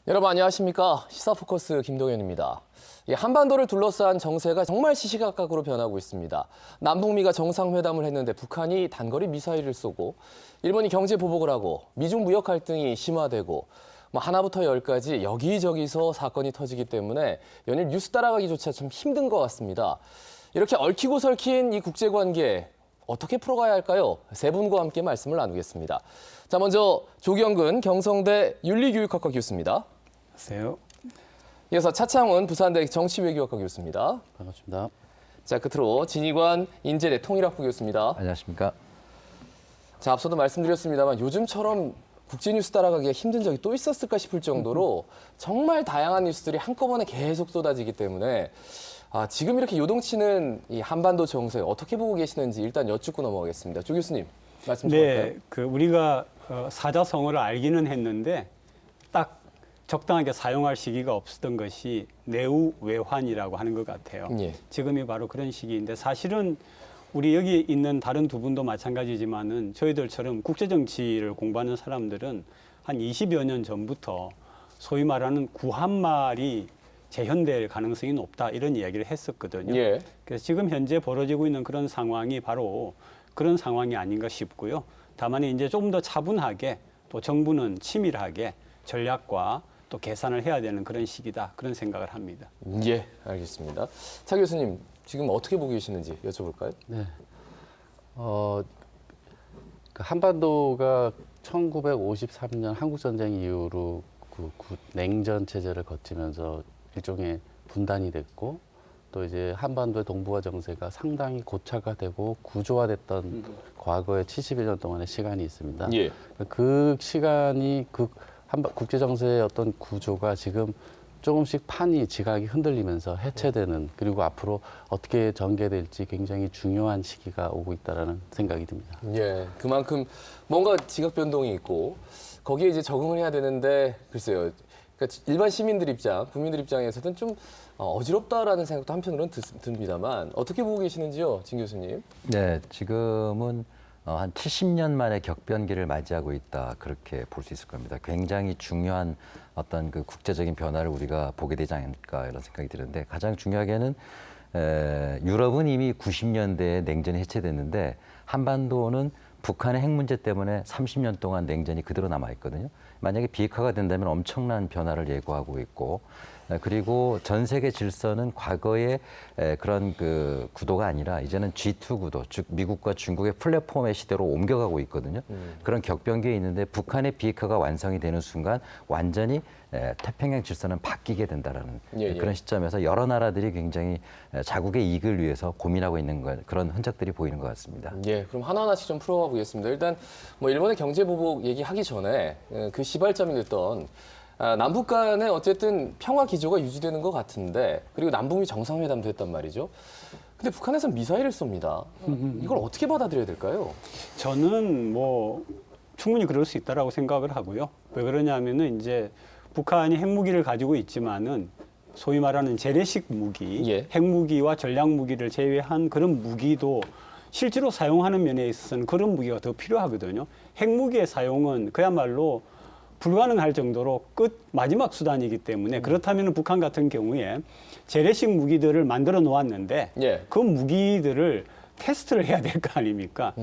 여러분 안녕하십니까? 시사포커스 김동현입니다. 한반도를 둘러싼 정세가 정말 시시각각으로 변하고 있습니다. 남북미가 정상회담을 했는데 북한이 단거리 미사일을 쏘고 일본이 경제 보복을 하고 미중 무역 갈등이 심화되고 하나부터 열까지 여기저기서 사건이 터지기 때문에 연일 뉴스 따라가기조차 좀 힘든 것 같습니다. 이렇게 얽히고 설킨 이 국제관계 어떻게 풀어가야 할까요? 세 분과 함께 말씀을 나누겠습니다. 자, 먼저 조경근 경성대 윤리교육학과 교수입니다. 안녕하세요. 이어서 차창훈 부산대 정치외교학과 교수입니다. 반갑습니다. 자, 끝으로 진희관 인제대 통일학부 교수입니다. 안녕하십니까. 자, 앞서도 말씀드렸습니다만 요즘처럼 국제뉴스 따라가기가 힘든 적이 또 있었을까 싶을 정도로 정말 다양한 뉴스들이 한꺼번에 계속 쏟아지기 때문에 지금 이렇게 요동치는 이 한반도 정세 어떻게 보고 계시는지 일단 여쭙고 넘어가겠습니다. 조 교수님, 말씀 좀 할까요? 네, 우리가 사자성어를 알기는 했는데 딱 적당하게 사용할 시기가 없었던 것이 내후외환이라고 하는 것 같아요. 예. 지금이 바로 그런 시기인데 사실은 우리 여기 있는 다른 두 분도 마찬가지지만은 저희들처럼 국제정치를 공부하는 사람들은 한 20여 년 전부터 소위 말하는 구한말이 재현될 가능성이 높다 이런 이야기를 했었거든요. 예. 그래서 지금 현재 벌어지고 있는 그런 상황이 바로 그런 상황이 아닌가 싶고요. 다만 이제 조금 더 차분하게 또 정부는 치밀하게 전략과 또 계산을 해야 되는 그런 시기다 그런 생각을 합니다. 예, 알겠습니다. 차 교수님, 지금 어떻게 보고 계시는지 여쭤볼까요? 네. 한반도가 1953년 한국전쟁 이후로 냉전 체제를 거치면서 일종의 분단이 됐고 또 이제 한반도의 동북아 정세가 상당히 고착화되고 구조화됐던 과거의 70여 년 동안의 시간이 있습니다. 예. 그 시간이 국제 정세의 어떤 구조가 지금 조금씩 판이 지각이 흔들리면서 해체되는 그리고 앞으로 어떻게 전개될지 굉장히 중요한 시기가 오고 있다라는 생각이 듭니다. 예, 그만큼 뭔가 지각 변동이 있고 거기에 이제 적응을 해야 되는데 글쎄요. 그러니까 일반 시민들 입장, 국민들 입장에서는 좀 어지럽다라는 생각도 한편으로는 듭니다만 어떻게 보고 계시는지요, 진 교수님? 네, 지금은 한 70년 만에 격변기를 맞이하고 있다 그렇게 볼 수 있을 겁니다. 굉장히 중요한 어떤 그 국제적인 변화를 우리가 보게 되지 않을까 이런 생각이 드는데 가장 중요하게는 유럽은 이미 90년대에 냉전이 해체됐는데 한반도는 북한의 핵 문제 때문에 30년 동안 냉전이 그대로 남아 있거든요. 만약에 비핵화가 된다면 엄청난 변화를 예고하고 있고 그리고 전 세계 질서는 과거의 그런 그 구도가 아니라 이제는 G2 구도, 즉 미국과 중국의 플랫폼의 시대로 옮겨가고 있거든요. 그런 격변기에 있는데 북한의 비핵화가 완성이 되는 순간 완전히 태평양 질서는 바뀌게 된다라는 그런 시점에서 여러 나라들이 굉장히 자국의 이익을 위해서 고민하고 있는 그런 흔적들이 보이는 것 같습니다. 예, 그럼 하나하나씩 좀 풀어가 보겠습니다. 일단 일본의 경제 보복 얘기하기 전에 그 시발점이 됐던 남북 간에 어쨌든 평화 기조가 유지되는 것 같은데 그리고 남북미 정상회담도 했단 말이죠. 근데 북한에서는 미사일을 쏩니다. 이걸 어떻게 받아들여야 될까요? 저는 충분히 그럴 수 있다라고 생각을 하고요. 왜 그러냐면은 이제 북한이 핵무기를 가지고 있지만은 소위 말하는 재래식 무기, 예. 핵무기와 전략무기를 제외한 그런 무기도 실제로 사용하는 면에 있어서는 그런 무기가 더 필요하거든요. 핵무기의 사용은 그야말로 불가능할 정도로 마지막 수단이기 때문에 그렇다면 북한 같은 경우에 재래식 무기들을 만들어 놓았는데 예. 그 무기들을 테스트를 해야 될 거 아닙니까?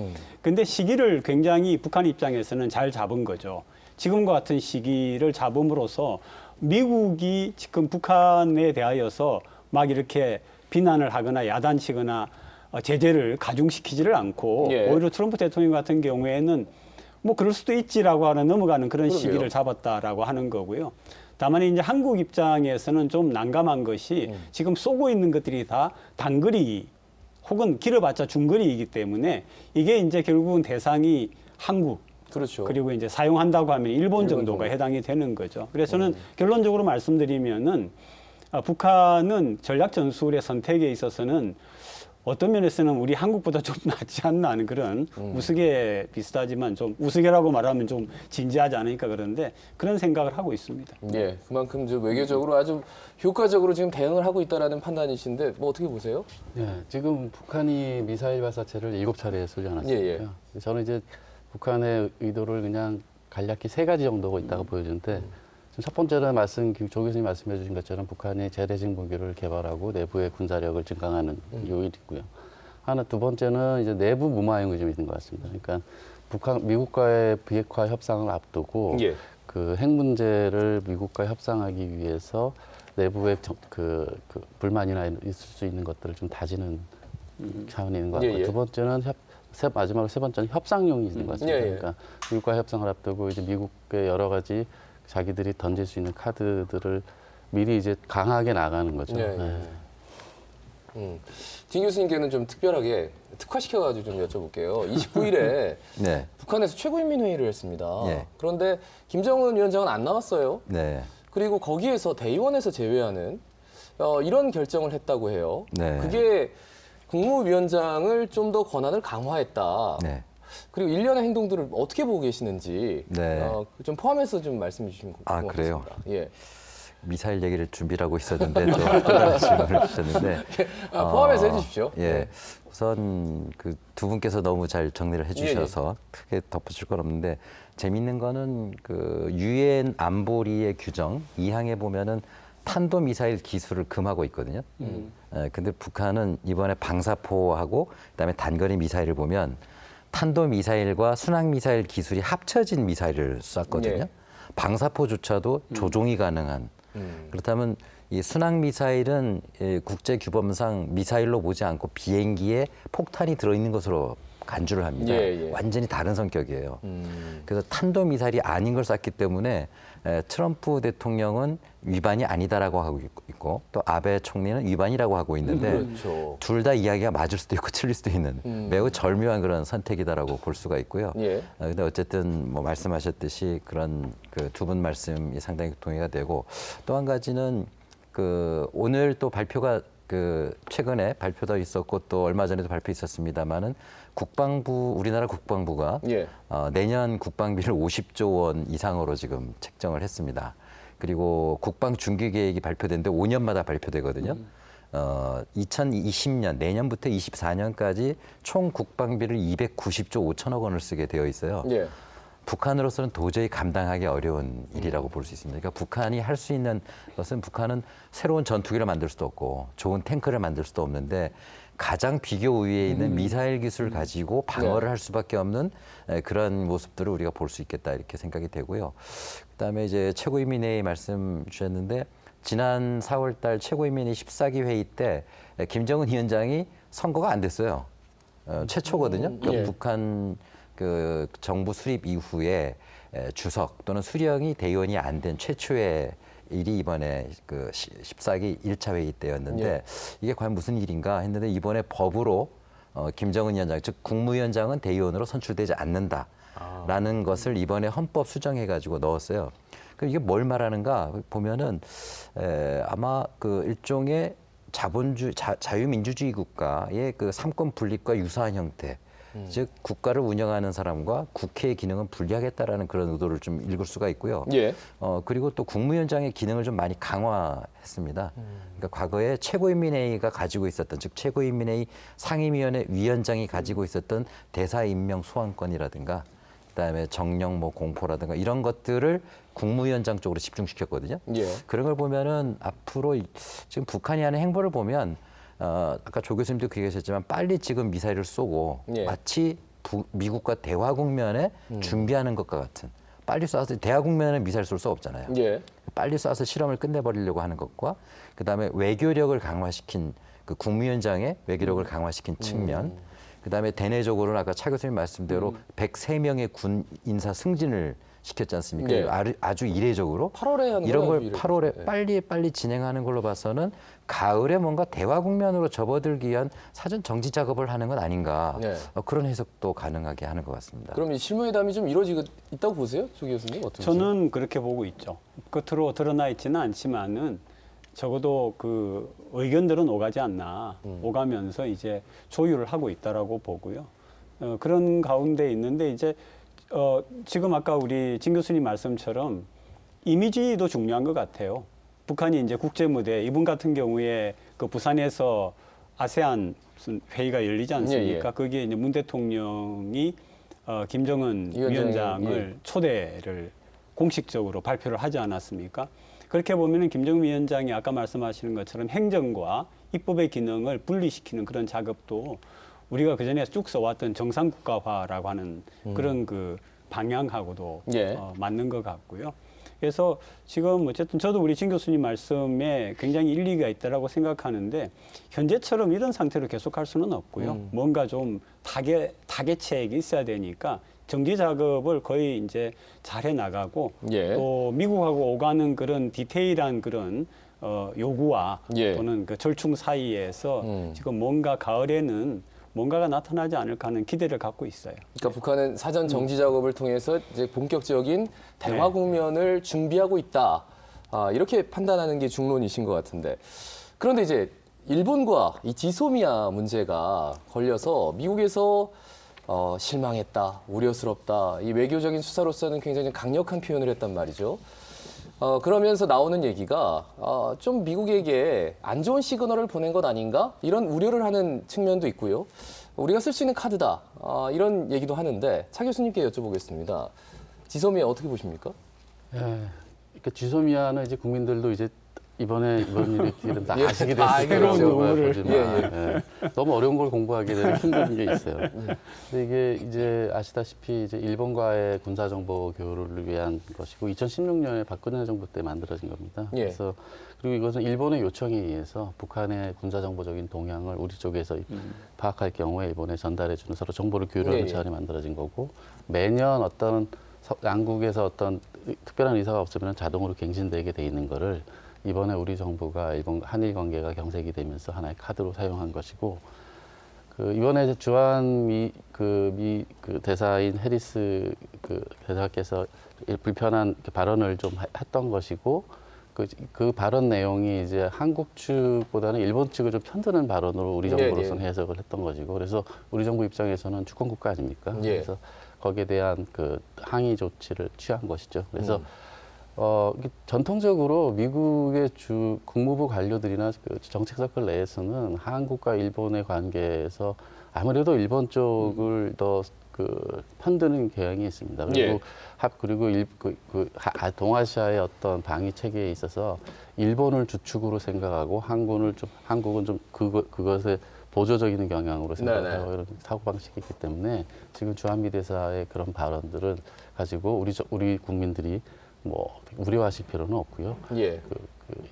근데 시기를 굉장히 북한 입장에서는 잘 잡은 거죠. 지금과 같은 시기를 잡음으로써 미국이 지금 북한에 대하여서 막 이렇게 비난을 하거나 야단치거나 제재를 가중시키지를 않고 예. 오히려 트럼프 대통령 같은 경우에는 그럴 수도 있지라고 하는 넘어가는 그런 그러게요. 시기를 잡았다라고 하는 거고요. 다만 이제 한국 입장에서는 좀 난감한 것이 지금 쏘고 있는 것들이 다 단거리 혹은 길어봤자 중거리이기 때문에 이게 이제 결국은 대상이 한국 그렇죠. 그리고 이제 사용한다고 하면 일본 정도가 정도. 해당이 되는 거죠. 그래서 저는 결론적으로 말씀드리면은 북한은 전략 전술의 선택에 있어서는 어떤 면에서는 우리 한국보다 좀 낫지 않나 하는 그런 우스개 비슷하지만 좀 우스개라고 말하면 좀 진지하지 않으니까 그런데 그런 생각을 하고 있습니다. 예, 그만큼 좀 외교적으로 아주 효과적으로 지금 대응을 하고 있다라는 판단이신데 어떻게 보세요? 네, 지금 북한이 미사일 발사체를 7차례 쏘지 않았습니까? 저는 이제 북한의 의도를 그냥 간략히 3가지 정도가 있다고 보여지는데 첫 번째는 조 교수님 말씀해 주신 것처럼 북한이 재래식 무기를 개발하고 내부의 군사력을 증강하는 요인이 있고요. 두 번째는 이제 내부 무마용이 좀 있는 것 같습니다. 그러니까 미국과의 비핵화 협상을 앞두고 예. 그 핵 문제를 미국과 협상하기 위해서 내부의 불만이나 있을 수 있는 것들을 좀 다지는 차원이 있는 것 같고 예, 예. 두 번째는 마지막으로 세 번째는 협상용이 있는 것 같습니다. 예, 예. 그러니까 미국과 협상을 앞두고 이제 미국의 여러 가지 자기들이 던질 수 있는 카드들을 미리 이제 강하게 나가는 거죠. 예, 예. 네. 진 교수님께는 좀 특별하게 특화시켜가지고 좀 여쭤볼게요. 29일에 네. 북한에서 최고인민회의를 했습니다. 예. 그런데 김정은 위원장은 안 나왔어요. 네. 그리고 거기에서 대의원에서 제외하는 이런 결정을 했다고 해요. 네. 그게 국무위원장을 좀 더 권한을 강화했다. 네. 그리고 일련의 행동들을 어떻게 보고 계시는지 네. 좀 포함해서 좀 말씀해 주시면 아, 고맙겠습니다. 그래요? 예. 미사일 얘기를 준비를 하고 있었는데 또 다른 질문을 주셨는데 포함해서 해주십시오. 예, 우선 그 두 분께서 너무 잘 정리를 해주셔서 크게 덧붙일 건 없는데 재밌는 거는 그 유엔 안보리의 규정 2항에 보면은 탄도 미사일 기술을 금하고 있거든요. 근데 북한은 이번에 방사포하고 그다음에 단거리 미사일을 보면 탄도 미사일과 순항 미사일 기술이 합쳐진 미사일을 쐈거든요. 예. 방사포조차도 조종이 가능한. 그렇다면 이 순항 미사일은 국제 규범상 미사일로 보지 않고 비행기에 폭탄이 들어있는 것으로 간주를 합니다. 예, 예. 완전히 다른 성격이에요. 그래서 탄도 미사일이 아닌 걸 쐈기 때문에 트럼프 대통령은 위반이 아니다라고 하고 있고 또 아베 총리는 위반이라고 하고 있는데 그렇죠. 둘 다 이야기가 맞을 수도 있고 틀릴 수도 있는 매우 절묘한 그런 선택이다라고 볼 수가 있고요. 예. 근데 어쨌든 뭐 말씀하셨듯이 그런 그 두 분 말씀이 상당히 동의가 되고 또 한 가지는 그 오늘 또 발표가 그 최근에 발표도 있었고 또 얼마 전에도 발표 있었습니다만은 우리나라 국방부가 예. 내년 국방비를 50조 원 이상으로 지금 책정을 했습니다. 그리고 국방 중기 계획이 발표됐는데 5년마다 발표되거든요. 2020년 내년부터 24년까지 총 국방비를 290조 5천억 원을 쓰게 되어 있어요. 예. 북한으로서는 도저히 감당하기 어려운 일이라고 볼 수 있습니다. 그러니까 북한이 할 수 있는 것은 북한은 새로운 전투기를 만들 수도 없고 좋은 탱크를 만들 수도 없는데 가장 비교 우위에 있는 미사일 기술을 가지고 방어를 할 수밖에 없는 그런 모습들을 우리가 볼 수 있겠다 이렇게 생각이 되고요. 그다음에 이제 최고인민회의 말씀 주셨는데 지난 4월달 최고인민회의 14기 회의 때 김정은 위원장이 선거가 안 됐어요. 최초거든요. 그러니까 예. 북한 그 정부 수립 이후에 주석 또는 수령이 대의원이 안 된 최초의 일이 이번에 그 14기 1차 회의 때였는데 예. 이게 과연 무슨 일인가 했는데 이번에 법으로 김정은 위원장 즉 국무위원장은 대의원으로 선출되지 않는다라는 것을 이번에 헌법 수정해가지고 넣었어요. 그럼 이게 뭘 말하는가 보면은 아마 그 일종의 자유민주주의 국가의 그 삼권 분립과 유사한 형태. 즉 국가를 운영하는 사람과 국회의 기능은 분리하겠다라는 그런 의도를 좀 읽을 수가 있고요. 예. 그리고 또 국무위원장의 기능을 좀 많이 강화했습니다. 그러니까 과거에 최고인민회의가 가지고 있었던 즉 최고인민회의 상임위원회 위원장이 가지고 있었던 대사 임명 소환권이라든가 그다음에 정령 뭐 공포라든가 이런 것들을 국무위원장 쪽으로 집중시켰거든요. 예. 그런 걸 보면은 앞으로 지금 북한이 하는 행보를 보면 아까 조 교수님도 그 얘기하셨지만 빨리 지금 미사일을 쏘고 예. 마치 미국과 대화 국면에 준비하는 것과 같은 빨리 쏴서 대화 국면에 미사일 쏠 수 없잖아요. 예. 빨리 쏴서 실험을 끝내버리려고 하는 것과 그다음에 외교력을 강화시킨 그 국무위원장의 외교력을 강화시킨 측면 그다음에 대내적으로는 아까 차 교수님 말씀대로 103명의 군 인사 승진을 시켰지 않습니까? 네. 아주 이례적으로 8월에 하는 이런 걸 거예요, 8월에 네. 빨리 진행하는 걸로 봐서는 가을에 뭔가 대화 국면으로 접어들기 위한 사전 정지 작업을 하는 건 아닌가 네. 그런 해석도 가능하게 하는 것 같습니다. 그럼 이 실무회담이 좀 이루어지고 있다고 보세요, 조 교수님? 어떻게 보세요? 저는 그렇게 보고 있죠. 겉으로 드러나 있지는 않지만은 적어도 그 의견들은 오가지 않나 오가면서 이제 조율을 하고 있다라고 보고요. 그런 가운데 있는데 이제 지금 아까 우리 진 교수님 말씀처럼 이미지도 중요한 것 같아요. 북한이 이제 국제 무대 이분 같은 경우에 그 부산에서 아세안 무슨 회의가 열리지 않습니까? 예. 거기에 이제 문 대통령이 김정은 위원장을 초대를 공식적으로 발표를 하지 않았습니까? 그렇게 보면은 김정은 위원장이 아까 말씀하시는 것처럼 행정과 입법의 기능을 분리시키는 그런 작업도 우리가 그전에 쭉 써왔던 정상국가화라고 하는 그런 그 방향하고도 예. 맞는 것 같고요. 그래서 지금 어쨌든 저도 우리 진 교수님 말씀에 굉장히 일리가 있다라고 생각하는데 현재처럼 이런 상태로 계속할 수는 없고요. 뭔가 좀 타개책이 있어야 되니까 정지 작업을 거의 이제 잘해 나가고 예. 또 미국하고 오가는 그런 디테일한 그런 요구와 예. 또는 그 절충 사이에서 지금 뭔가 가을에는 뭔가가 나타나지 않을까 하는 기대를 갖고 있어요. 그러니까 북한은 사전 정지 작업을 통해서 이제 본격적인 대화 네. 국면을 준비하고 있다. 이렇게 판단하는 게 중론이신 것 같은데. 그런데 이제 일본과 이 지소미아 문제가 걸려서 미국에서 실망했다, 우려스럽다. 이 외교적인 수사로서는 굉장히 강력한 표현을 했단 말이죠. 그러면서 나오는 얘기가 좀 미국에게 안 좋은 시그널을 보낸 것 아닌가? 이런 우려를 하는 측면도 있고요. 우리가 쓸 수 있는 카드다. 이런 얘기도 하는데 차 교수님께 여쭤보겠습니다. 지소미아 어떻게 보십니까? 예, 그러니까 지소미아는 이제 국민들도 이제 이번 일은 다 예, 아시게 다 됐을 알게 거라고 되죠. 보지만 예. 너무 어려운 걸 공부하게 되는 힘든 게 있어요. 근데 이게 이제 아시다시피 이제 일본과의 군사 정보 교류를 위한 것이고 2016년에 박근혜 정부 때 만들어진 겁니다. 예. 그래서 그리고 이것은 일본의 요청에 의해서 북한의 군사 정보적인 동향을 우리 쪽에서 파악할 경우에 일본에 전달해주는 서로 정보를 교류하는 예, 예. 차원이 만들어진 거고 매년 어떤 양국에서 어떤 특별한 의사가 없으면 자동으로 갱신되게 돼 있는 거를 이번에 우리 정부가 일본 한일 관계가 경색이 되면서 하나의 카드로 사용한 것이고 그 이번에 주한 대사인 해리스 그 대사께서 불편한 발언을 좀 했던 것이고 그 발언 내용이 이제 한국 측보다는 일본 측을 좀 편드는 발언으로 우리 정부로서는 해석을 했던 것이고 그래서 우리 정부 입장에서는 주권 국가 아닙니까? 예. 그래서 거기에 대한 그 항의 조치를 취한 것이죠. 그래서 이게 전통적으로 미국의 주 국무부 관료들이나 그 정책 서클 내에서는 한국과 일본의 관계에서 아무래도 일본 쪽을 더 그 편드는 경향이 있습니다. 그리고 예. 동아시아의 어떤 방위 체계에 있어서 일본을 주축으로 생각하고 한국은 좀 그것에 보조적인 경향으로 생각하고 이런 사고 방식이 있기 때문에 지금 주한미 대사의 그런 발언들을 가지고 우리 국민들이 뭐 우려하실 필요는 없고요. 예.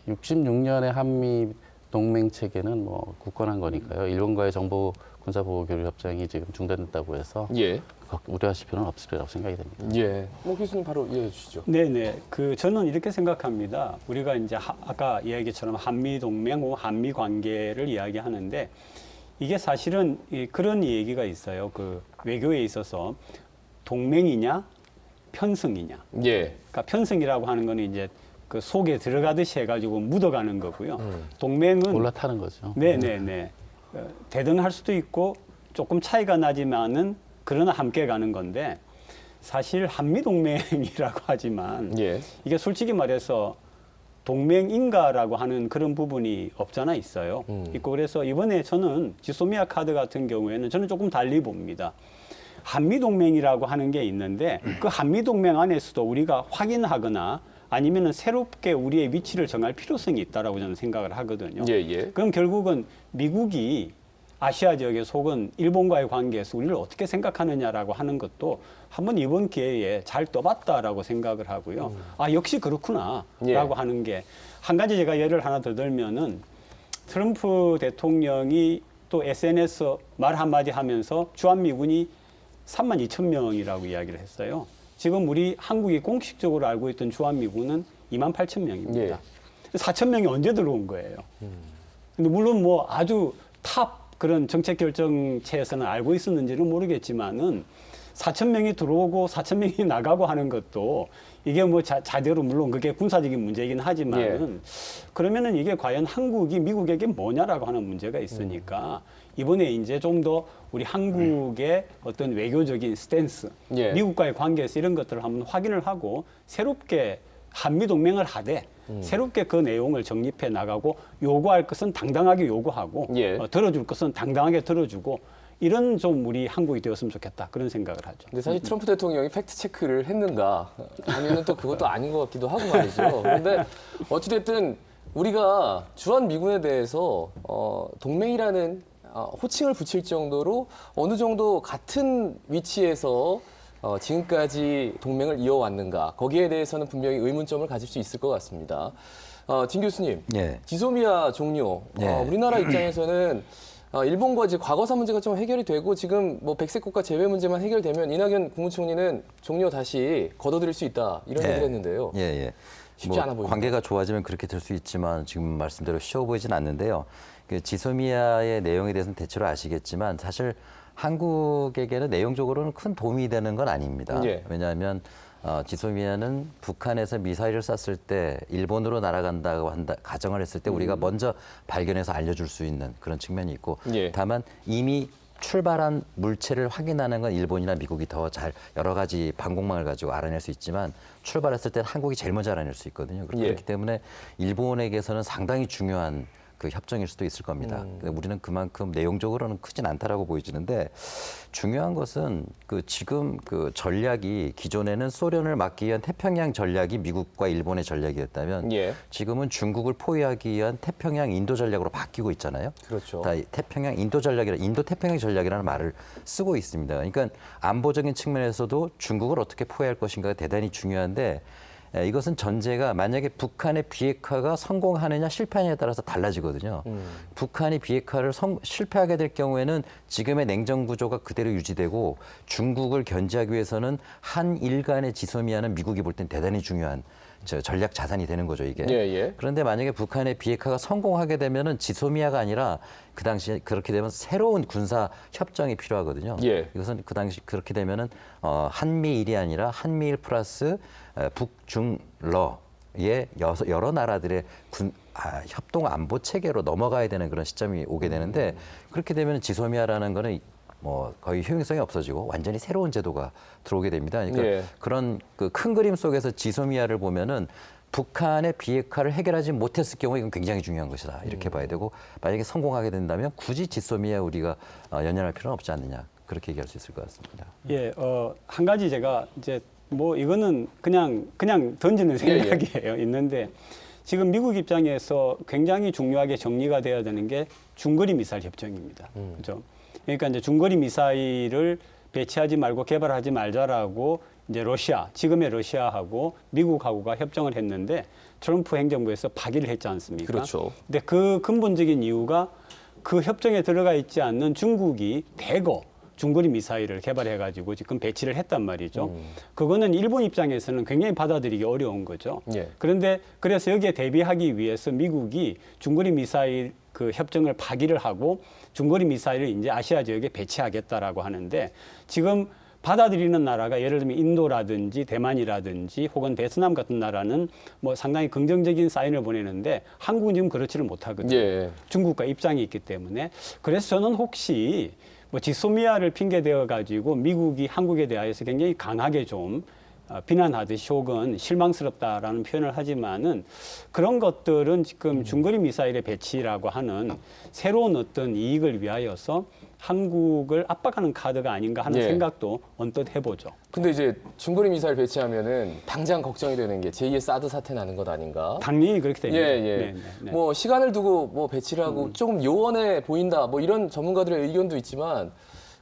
66년에 한미 동맹 체계는 뭐 굳건한 거니까요. 일본과의 정보 군사 보호 교류 협정이 지금 중단됐다고 해서 예. 우려하실 필요는 없을 거라고 생각이 됩니다. 예. 뭐 교수님 바로 이해해 주시죠. 네네. 저는 이렇게 생각합니다. 우리가 이제 아까 이야기처럼 한미 동맹 혹은 한미 관계를 이야기하는데 이게 사실은 그런 얘기가 있어요. 그 외교에 있어서 동맹이냐 편승이냐. 예. 그러니까 편승이라고 하는 거는 이제 그 속에 들어가듯이 해가지고 묻어가는 거고요. 동맹은 올라타는 거죠. 네네네. 대등할 수도 있고 조금 차이가 나지만은 그러나 함께 가는 건데 사실 한미동맹이라고 하지만 예. 이게 솔직히 말해서 동맹인가라고 하는 그런 부분이 없잖아 있어요. 있고 그래서 이번에 저는 지소미아 카드 같은 경우에는 저는 조금 달리 봅니다. 한미동맹이라고 하는 게 있는데 그 한미동맹 안에서도 우리가 확인하거나 아니면은 새롭게 우리의 위치를 정할 필요성이 있다라고 저는 생각을 하거든요. 예, 예. 그럼 결국은 미국이 아시아 지역에서 혹은 일본과의 관계에서 우리를 어떻게 생각하느냐라고 하는 것도 한번 이번 기회에 잘 떠봤다라고 생각을 하고요. 역시 그렇구나라고 예. 하는 게 한 가지 제가 예를 하나 더 들면은 트럼프 대통령이 또 SNS 말 한마디 하면서 주한미군이 32,000명이라고 이야기를 했어요. 지금 우리 한국이 공식적으로 알고 있던 주한미군은 28,000명입니다. 예. 4,000명이 언제 들어온 거예요. 근데 물론 뭐 아주 탑 그런 정책 결정체에서는 알고 있었는지는 모르겠지만은 4,000명이 들어오고 4,000명이 나가고 하는 것도 이게 뭐 자대로 물론 그게 군사적인 문제이긴 하지만은 그러면은 이게 과연 한국이 미국에게 뭐냐라고 하는 문제가 있으니까 이번에 이제 좀 더 우리 한국의 어떤 외교적인 스탠스, 예. 미국과의 관계에서 이런 것들을 한번 확인을 하고 새롭게 한미동맹을 하되 새롭게 그 내용을 정립해 나가고 요구할 것은 당당하게 요구하고 예. 들어줄 것은 당당하게 들어주고 이런 좀 우리 한국이 되었으면 좋겠다 그런 생각을 하죠. 근데 사실 트럼프 대통령이 팩트 체크를 했는가 하면은 또 그것도 아닌 것 같기도 하고 말이죠. 그런데 어찌됐든 우리가 주한 미군에 대해서 동맹이라는 호칭을 붙일 정도로 어느 정도 같은 위치에서 지금까지 동맹을 이어왔는가 거기에 대해서는 분명히 의문점을 가질 수 있을 것 같습니다. 진 교수님, 예. 지소미아 종료 예. 우리나라 입장에서는 일본과 이제 과거사 문제가 좀 해결이 되고 지금 뭐 백색 국가 제외 문제만 해결되면 이낙연 국무총리는 종료 다시 걷어들일 수 있다 이런 예. 얘기를 했는데요. 예, 예. 쉽지 않아 보입니다. 관계가 좋아지면 그렇게 될 수 있지만 지금 말씀대로 쉬워 보이진 않는데요. 그 지소미아의 내용에 대해서는 대체로 아시겠지만 사실 한국에게는 내용적으로는 큰 도움이 되는 건 아닙니다. 예. 왜냐하면 지소미아는 북한에서 미사일을 쐈을 때 일본으로 날아간다고 가정을 했을 때 우리가 먼저 발견해서 알려줄 수 있는 그런 측면이 있고 예. 다만 이미 출발한 물체를 확인하는 건 일본이나 미국이 더 잘 여러 가지 방공망을 가지고 알아낼 수 있지만 출발했을 때 한국이 제일 먼저 알아낼 수 있거든요. 예. 그렇기 때문에 일본에게서는 상당히 중요한 그 협정일 수도 있을 겁니다. 근데 우리는 그만큼 내용적으로는 크진 않다라고 보여지는데 중요한 것은 그 지금 그 전략이 기존에는 소련을 막기 위한 태평양 전략이 미국과 일본의 전략이었다면 예. 지금은 중국을 포위하기 위한 태평양 인도 전략으로 바뀌고 있잖아요. 그렇죠. 다 태평양 인도 전략이라 인도 태평양 전략이라는 말을 쓰고 있습니다. 그러니까 안보적인 측면에서도 중국을 어떻게 포위할 것인가가 대단히 중요한데 이것은 전제가 만약에 북한의 비핵화가 성공하느냐 실패하느냐에 따라서 달라지거든요. 북한이 비핵화를 실패하게 될 경우에는 지금의 냉전 구조가 그대로 유지되고 중국을 견제하기 위해서는 한일 간의 지소미아는 미국이 볼 땐 대단히 중요한 전략 자산이 되는 거죠, 이게. 예, 예. 그런데 만약에 북한의 비핵화가 성공하게 되면은 지소미아가 아니라 그 당시에 그렇게 되면 새로운 군사 협정이 필요하거든요. 예. 이것은 그 당시 그렇게 되면은 한미일이 아니라 한미일 플러스 북중러의 여러 나라들의 협동 안보 체계로 넘어가야 되는 그런 시점이 오게 되는데 그렇게 되면 지소미아라는 거는 뭐 거의 효용성이 없어지고 완전히 새로운 제도가 들어오게 됩니다. 그러니까 예. 그런 그 큰 그림 속에서 지소미아를 보면은 북한의 비핵화를 해결하지 못했을 경우에 이건 굉장히 중요한 것이다. 이렇게 봐야 되고 만약에 성공하게 된다면 굳이 지소미아 우리가 연연할 필요는 없지 않느냐. 그렇게 얘기할 수 있을 것 같습니다. 예, 한 가지 제가 이제 뭐 이거는 그냥 던지는 생각이에요. 있는데 지금 미국 입장에서 굉장히 중요하게 정리가 돼야 되는 게 중거리 미사일 협정입니다. 그렇죠? 그러니까 이제 중거리 미사일을 배치하지 말고 개발하지 말자라고 이제 지금의 러시아하고 미국하고가 협정을 했는데 트럼프 행정부에서 파기를 했지 않습니까? 그렇죠. 근데 그 근본적인 이유가 그 협정에 들어가 있지 않는 중국이 대거 중거리 미사일을 개발해가지고 지금 배치를 했단 말이죠. 그거는 일본 입장에서는 굉장히 받아들이기 어려운 거죠. 예. 그런데 그래서 여기에 대비하기 위해서 미국이 중거리 미사일 그 협정을 파기를 하고 중거리 미사일을 이제 아시아 지역에 배치하겠다라고 하는데 지금 받아들이는 나라가 예를 들면 인도라든지 대만이라든지 혹은 베트남 같은 나라는 뭐 상당히 긍정적인 사인을 보내는데 한국은 지금 그렇지를 못하거든요. 예. 중국과 입장이 있기 때문에 그래서 저는 혹시 뭐 지소미아를 핑계 대어 가지고 미국이 한국에 대하여서 굉장히 강하게 좀 비난하듯이 혹은 실망스럽다라는 표현을 하지만은 그런 것들은 지금 중거리 미사일의 배치라고 하는 새로운 어떤 이익을 위하여서 한국을 압박하는 카드가 아닌가 하는 예. 생각도 언뜻 해보죠. 근데 이제 중거리 미사일 배치하면은 당장 걱정이 되는 게 제2의 사드 사태 나는 것 아닌가? 당연히 그렇게 됩니다. 예, 예. 네. 뭐 시간을 두고 뭐 배치를 하고 조금 요원해 보인다. 뭐 이런 전문가들의 의견도 있지만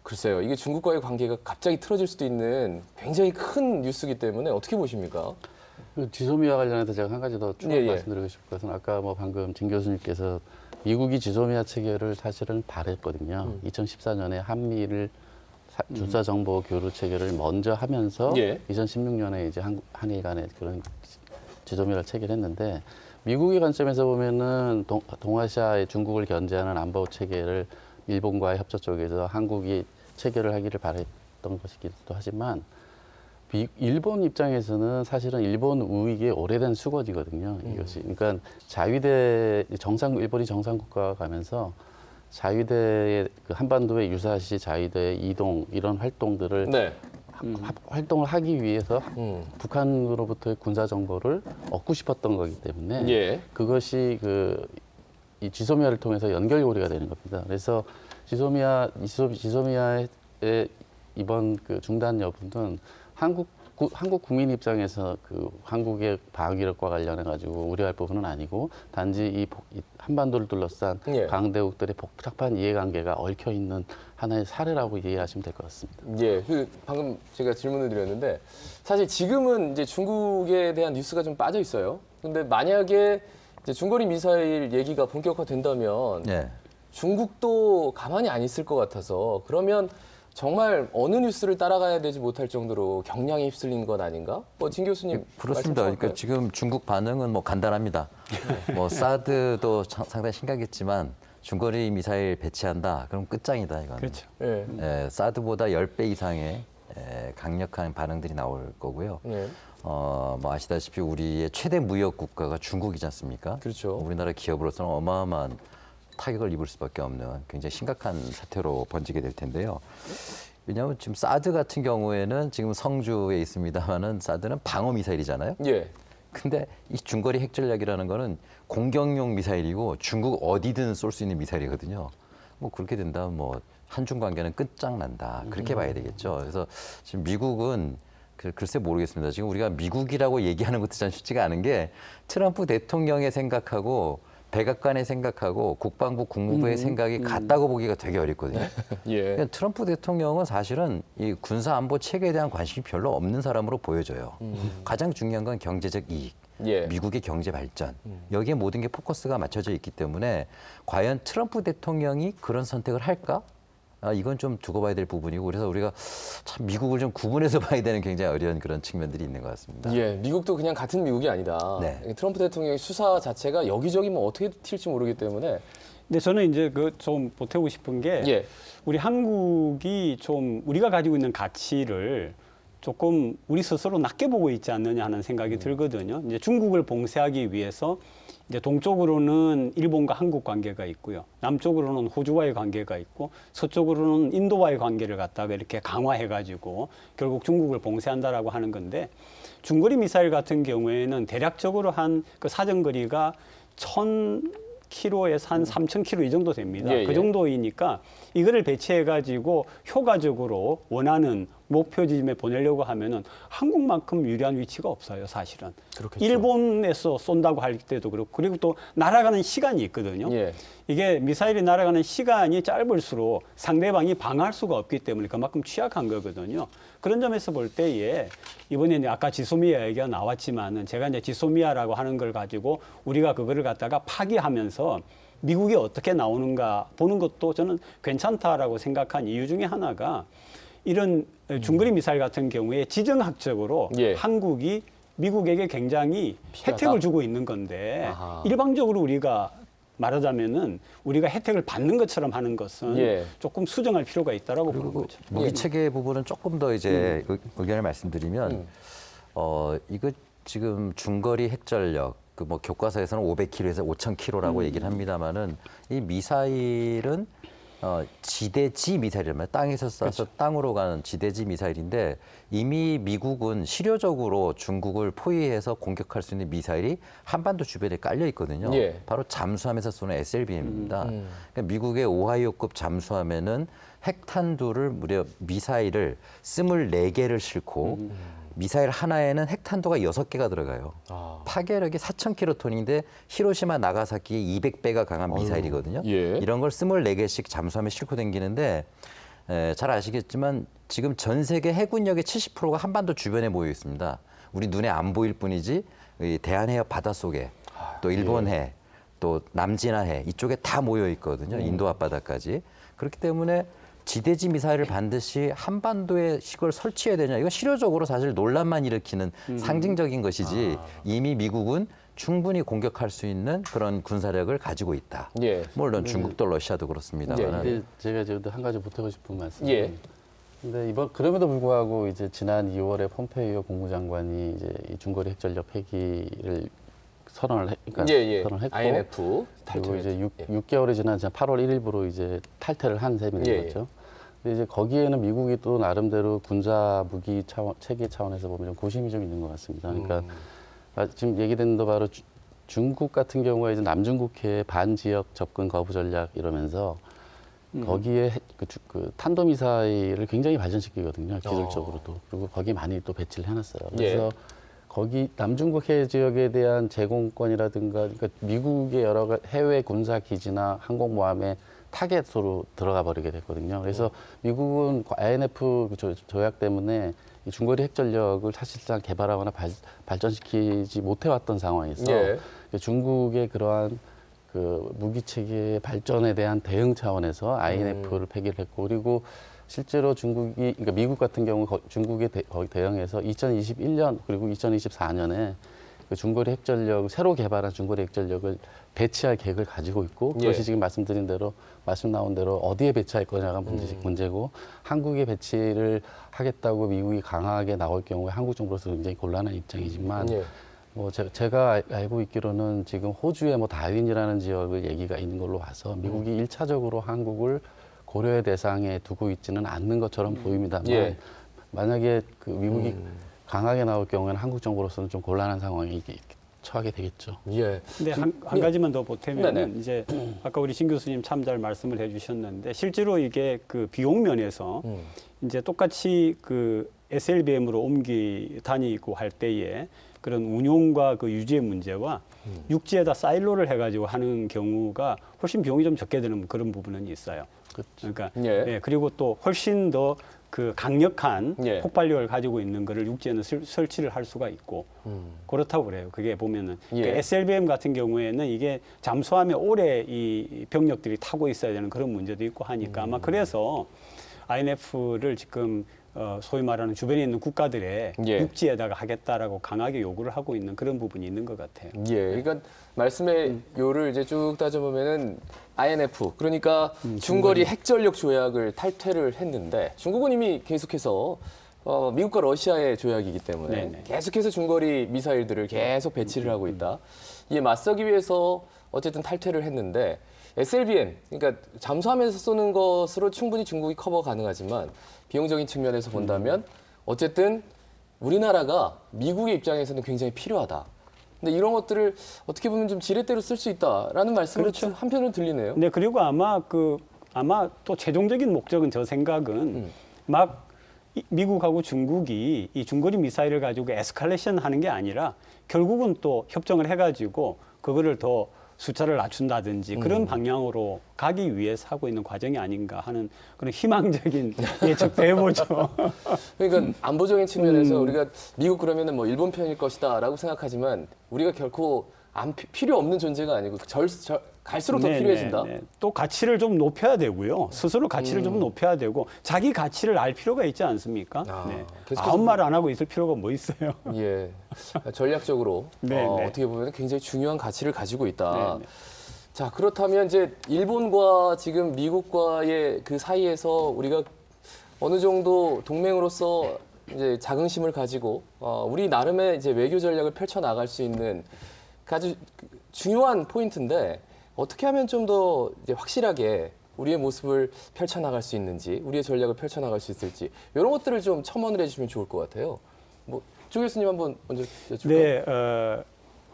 글쎄요. 이게 중국과의 관계가 갑자기 틀어질 수도 있는 굉장히 큰 뉴스이기 때문에 어떻게 보십니까? 그 지소미아 관련해서 제가 한 가지 더 추가 예, 예. 말씀드리고 싶은 것은 아까 뭐 방금 진 교수님께서 미국이 지소미아 체계를 사실은 바랬거든요. 2014년에 한미를 군사 정보 교류 체계를 먼저 하면서 예. 2016년에 이제 한일 간의 그런 지소미아 체계를 했는데 미국의 관점에서 보면은 동아시아의 중국을 견제하는 안보 체계를 일본과의 협조 쪽에서 한국이 체결을 하기를 바랬던 것이기도 하지만 일본 입장에서는 사실은 일본 우익의 오래된 수거지거든요. 이것이 그러니까 자위대 일본이 정상국가가 가면서 자위대의 그 한반도의 유사시 자위대의 이동 이런 활동들을 네. 활동을 하기 위해서 음. 북한으로부터의 군사 정보를 얻고 싶었던 거기 때문에 예. 그것이 그 이 지소미아를 통해서 연결고리가 되는 겁니다. 그래서 지소미아의 이번 그 중단 여부는 한국 국민 입장에서 그 한국의 방위력과 관련해 가지고 우려할 부분은 아니고 단지 이 한반도를 둘러싼 예. 강대국들의 복잡한 이해관계가 얽혀 있는 하나의 사례라고 이해하시면 될 것 같습니다. 예, 방금 제가 질문을 드렸는데 사실 지금은 이제 중국에 대한 뉴스가 좀 빠져 있어요. 근데 만약에 이제 중거리 미사일 얘기가 본격화된다면 예. 중국도 가만히 안 있을 것 같아서 그러면 정말 어느 뉴스를 따라가야 되지 못할 정도로 경량에 휩쓸리는 건 아닌가? 진 교수님 그렇습니다. 말씀 그러니까 지금 중국 반응은 뭐 간단합니다. 뭐 사드도 상당히 심각했지만 중거리 미사일 배치한다. 그럼 끝장이다 이거는. 그렇죠. 예. 예, 사드보다 10배 이상의 강력한 반응들이 나올 거고요. 예. 뭐 아시다시피 우리의 최대 무역 국가가 중국이지 않습니까? 그렇죠. 우리나라 기업으로서는 어마어마한 타격을 입을 수밖에 없는 굉장히 심각한 사태로 번지게 될 텐데요. 왜냐하면 지금 사드 같은 경우에는 지금 성주에 있습니다만은 사드는 방어 미사일이잖아요. 예. 근데 이 중거리 핵전략이라는 거는 공격용 미사일이고 중국 어디든 쏠 수 있는 미사일이거든요. 뭐 그렇게 된다면 뭐 한중 관계는 끝장난다. 그렇게 봐야 되겠죠. 그래서 지금 미국은 글쎄 모르겠습니다. 지금 우리가 미국이라고 얘기하는 것도 참 쉽지가 않은 게 트럼프 대통령의 생각하고 백악관의 생각하고 국방부 국무부의 생각이 같다고 보기가 되게 어렵거든요. 예. 그러니까 트럼프 대통령은 사실은 이 군사 안보 체계에 대한 관심이 별로 없는 사람으로 보여져요. 가장 중요한 건 경제적 이익, 예. 미국의 경제 발전. 여기에 모든 게 포커스가 맞춰져 있기 때문에 과연 트럼프 대통령이 그런 선택을 할까? 이건 좀 두고 봐야 될 부분이고 그래서 우리가 참 미국을 좀 구분해서 봐야 되는 굉장히 어려운 그런 측면들이 있는 것 같습니다. 예, 미국도 그냥 같은 미국이 아니다. 네. 트럼프 대통령의 수사 자체가 여기저기 뭐 어떻게 튈지 모르기 때문에 근데 저는 이제 그 좀 보태고 싶은 게 예. 우리 한국이 좀 우리가 가지고 있는 가치를 조금 우리 스스로 낮게 보고 있지 않느냐 하는 생각이 들거든요. 이제 중국을 봉쇄하기 위해서 이제 동쪽으로는 일본과 한국 관계가 있고요. 남쪽으로는 호주와의 관계가 있고 서쪽으로는 인도와의 관계를 갖다가 이렇게 강화해가지고 결국 중국을 봉쇄한다라고 하는 건데 중거리 미사일 같은 경우에는 대략적으로 한 그 사정거리가 1,000km에서 한 3,000km 이 정도 됩니다. 예, 예. 그 정도이니까 이거를 배치해가지고 효과적으로 원하는 목표 지점에 보내려고 하면은 한국만큼 유리한 위치가 없어요, 사실은. 그렇겠죠. 일본에서 쏜다고 할 때도 그렇고, 그리고 또 날아가는 시간이 있거든요. 예. 이게 미사일이 날아가는 시간이 짧을수록 상대방이 방어할 수가 없기 때문에 그만큼 취약한 거거든요. 그런 점에서 볼 때에 이번에 이제 아까 지소미아 얘기가 나왔지만은 제가 이제 지소미아라고 하는 걸 가지고 우리가 그거를 갖다가 파기하면서 미국이 어떻게 나오는가 보는 것도 저는 괜찮다라고 생각한 이유 중에 하나가 이런 중거리 미사일 같은 경우에 지정학적으로 예. 한국이 미국에게 굉장히 필요하다. 혜택을 주고 있는 건데 아하. 일방적으로 우리가 말하자면은 우리가 혜택을 받는 것처럼 하는 것은 예. 조금 수정할 필요가 있다라고 보는 그리고 거죠. 무기 체계 부분은 조금 더 이제 의견을 말씀드리면 이거 지금 중거리 핵전력 그 뭐 교과서에서는 500km에서 5,000km라고 얘기를 합니다만은 이 미사일은 지대지 미사일이란 땅에서 쏴서 그렇죠. 땅으로 가는 지대지 미사일인데 이미 미국은 실효적으로 중국을 포위해서 공격할 수 있는 미사일이 한반도 주변에 깔려 있거든요. 예. 바로 잠수함에서 쏘는 SLBM입니다. 그러니까 미국의 오하이오급 잠수함에는 핵탄두를 무려 미사일을 24개를 싣고 미사일 하나에는 핵탄두가 6개가 들어가요. 아. 파괴력이 4,000킬로톤인데 히로시마 나가사키의 200배가 강한 미사일이거든요. 예. 이런 걸 24개씩 잠수함에 싣고 다니는데 잘 아시겠지만 지금 전 세계 해군력의 70%가 한반도 주변에 모여 있습니다. 우리 눈에 안 보일 뿐이지 이 대한해협 바닷속에 또 일본해 또 남진해해 이쪽에 다 모여 있거든요. 인도 앞바다까지. 그렇기 때문에 지대지 미사일을 반드시 한반도에 이걸 설치해야 되냐. 이건 실효적으로 사실 논란만 일으키는 상징적인 것이지 이미 미국은 충분히 공격할 수 있는 그런 군사력을 가지고 있다. 예. 물론 중국도 러시아도 그렇습니다만. 예, 근데 제가 지금 한 가지 보태고 싶은 말씀이 예. 근데 이번 그럼에도 불구하고 이제 지난 2월에 폼페이오 국무장관이 이제 이 중거리 핵전력 폐기를 그러니까 선언했고 INF 그리고 이제 예. 6개월이 지난 8월 1일부로 이제 탈퇴를 한 셈이 된 예, 거죠. 근데 이제 거기에는 미국이 또 나름대로 군사 무기 체계 차원에서 보면 좀 고심이 좀 있는 것 같습니다. 그러니까 지금 얘기된 도 바로 중국 같은 경우에 이제 남중국해 반지역 접근 거부 전략 이러면서 거기에 그 탄도미사일을 굉장히 발전시키거든요. 기술적으로도. 그리고 거기에 많이 또 배치를 해놨어요. 그래서 거기 남중국 해 지역에 대한 제공권이라든가 그러니까 미국의 여러 해외 군사 기지나 항공모함의 타겟으로 들어가 버리게 됐거든요. 그래서 미국은 INF 조약 때문에 이 중거리 핵전력을 사실상 개발하거나 발전시키지 못해왔던 상황에서 중국의 그러한 그 무기 체계의 발전에 대한 대응 차원에서 INF를 폐기를 했고 그리고 실제로 그러니까 미국 같은 경우 중국에 거기 대응해서 2021년 그리고 2024년에 그 중거리 핵전력 새로 개발한 중거리 핵전력을 배치할 계획을 가지고 있고 그것이 지금 말씀 나온 대로 어디에 배치할 거냐가 문제고 한국에 배치를 하겠다고 미국이 강하게 나올 경우에 한국 정부로서 굉장히 곤란한 입장이지만 뭐 제가 알고 있기로는 지금 호주의 뭐 다윈이라는 지역을 얘기가 있는 걸로 봐서 미국이 1차적으로 한국을 고려의 대상에 두고 있지는 않는 것처럼 보입니다만 만약에 그 미국이 강하게 나올 경우에는 한국 정부로서는 좀 곤란한 상황에 처하게 되겠죠. 근데 한 가지만 더 보태면 이제 아까 우리 신 교수님 참 잘 말씀을 해주셨는데 실제로 이게 그 비용 면에서 이제 똑같이 그 SLBM으로 다니고 할 때에 그런 운용과 그 유지의 문제와 육지에다 사일로를 해가지고 하는 경우가 훨씬 비용이 좀 적게 드는 그런 부분은 있어요. 그러니까 그리고 또 훨씬 더 그 강력한 폭발력을 가지고 있는 거를 육지에는 설치를 할 수가 있고 그렇다고 그래요. 그게 보면은 그러니까 SLBM 같은 경우에는 이게 잠수함에 오래 이 병력들이 타고 있어야 되는 그런 문제도 있고 하니까 아마 그래서 INF를 지금 소위 말하는 주변에 있는 국가들의 육지에다가 하겠다라고 강하게 요구를 하고 있는 그런 부분이 있는 것 같아요. 그러니까 말씀의 요를 이제 쭉 따져보면은 INF 그러니까 중거리 핵전력 조약을 탈퇴를 했는데 중국은 이미 계속해서 미국과 러시아의 조약이기 때문에 계속해서 중거리 미사일들을 계속 배치를 하고 있다. 이에 맞서기 위해서 어쨌든 탈퇴를 했는데 SLBM 그러니까 잠수함에서 쏘는 것으로 충분히 중국이 커버 가능하지만 비용적인 측면에서 본다면 어쨌든 우리나라가 미국의 입장에서는 굉장히 필요하다. 근데 이런 것들을 어떻게 보면 좀 지렛대로 쓸 수 있다라는 말씀이 한편으로 들리네요. 네, 그리고 아마 또 최종적인 목적은 저 생각은 미국하고 중국이 이 중거리 미사일을 가지고 에스컬레이션 하는 게 아니라 결국은 또 협정을 해가지고 그거를 더 숫자를 낮춘다든지 그런 방향으로 가기 위해서 하고 있는 과정이 아닌가 하는 그런 희망적인 예측도 해보죠. 그러니까 안보적인 측면에서 우리가 미국 그러면은 뭐 일본 편일 것이다라고 생각하지만 우리가 결코 필요 없는 존재가 아니고 갈수록 더 필요해진다. 또 가치를 좀 높여야 되고요. 스스로 가치를 좀 높여야 되고 자기 가치를 알 필요가 있지 않습니까? 아무 말 안 하고 있을 필요가 뭐 있어요? 전략적으로 어떻게 보면 굉장히 중요한 가치를 가지고 있다. 자, 그렇다면 이제 일본과 지금 미국과의 그 사이에서 우리가 어느 정도 동맹으로서 이제 자긍심을 가지고 우리 나름의 이제 외교 전략을 펼쳐 나갈 수 있는 아주 중요한 포인트인데 어떻게 하면 좀 더 확실하게 우리의 모습을 펼쳐 나갈 수 있는지, 우리의 전략을 펼쳐 나갈 수 있을지 이런 것들을 좀 첨언을 해주시면 좋을 것 같아요. 조 교수님 한번 먼저 여쭤볼까요?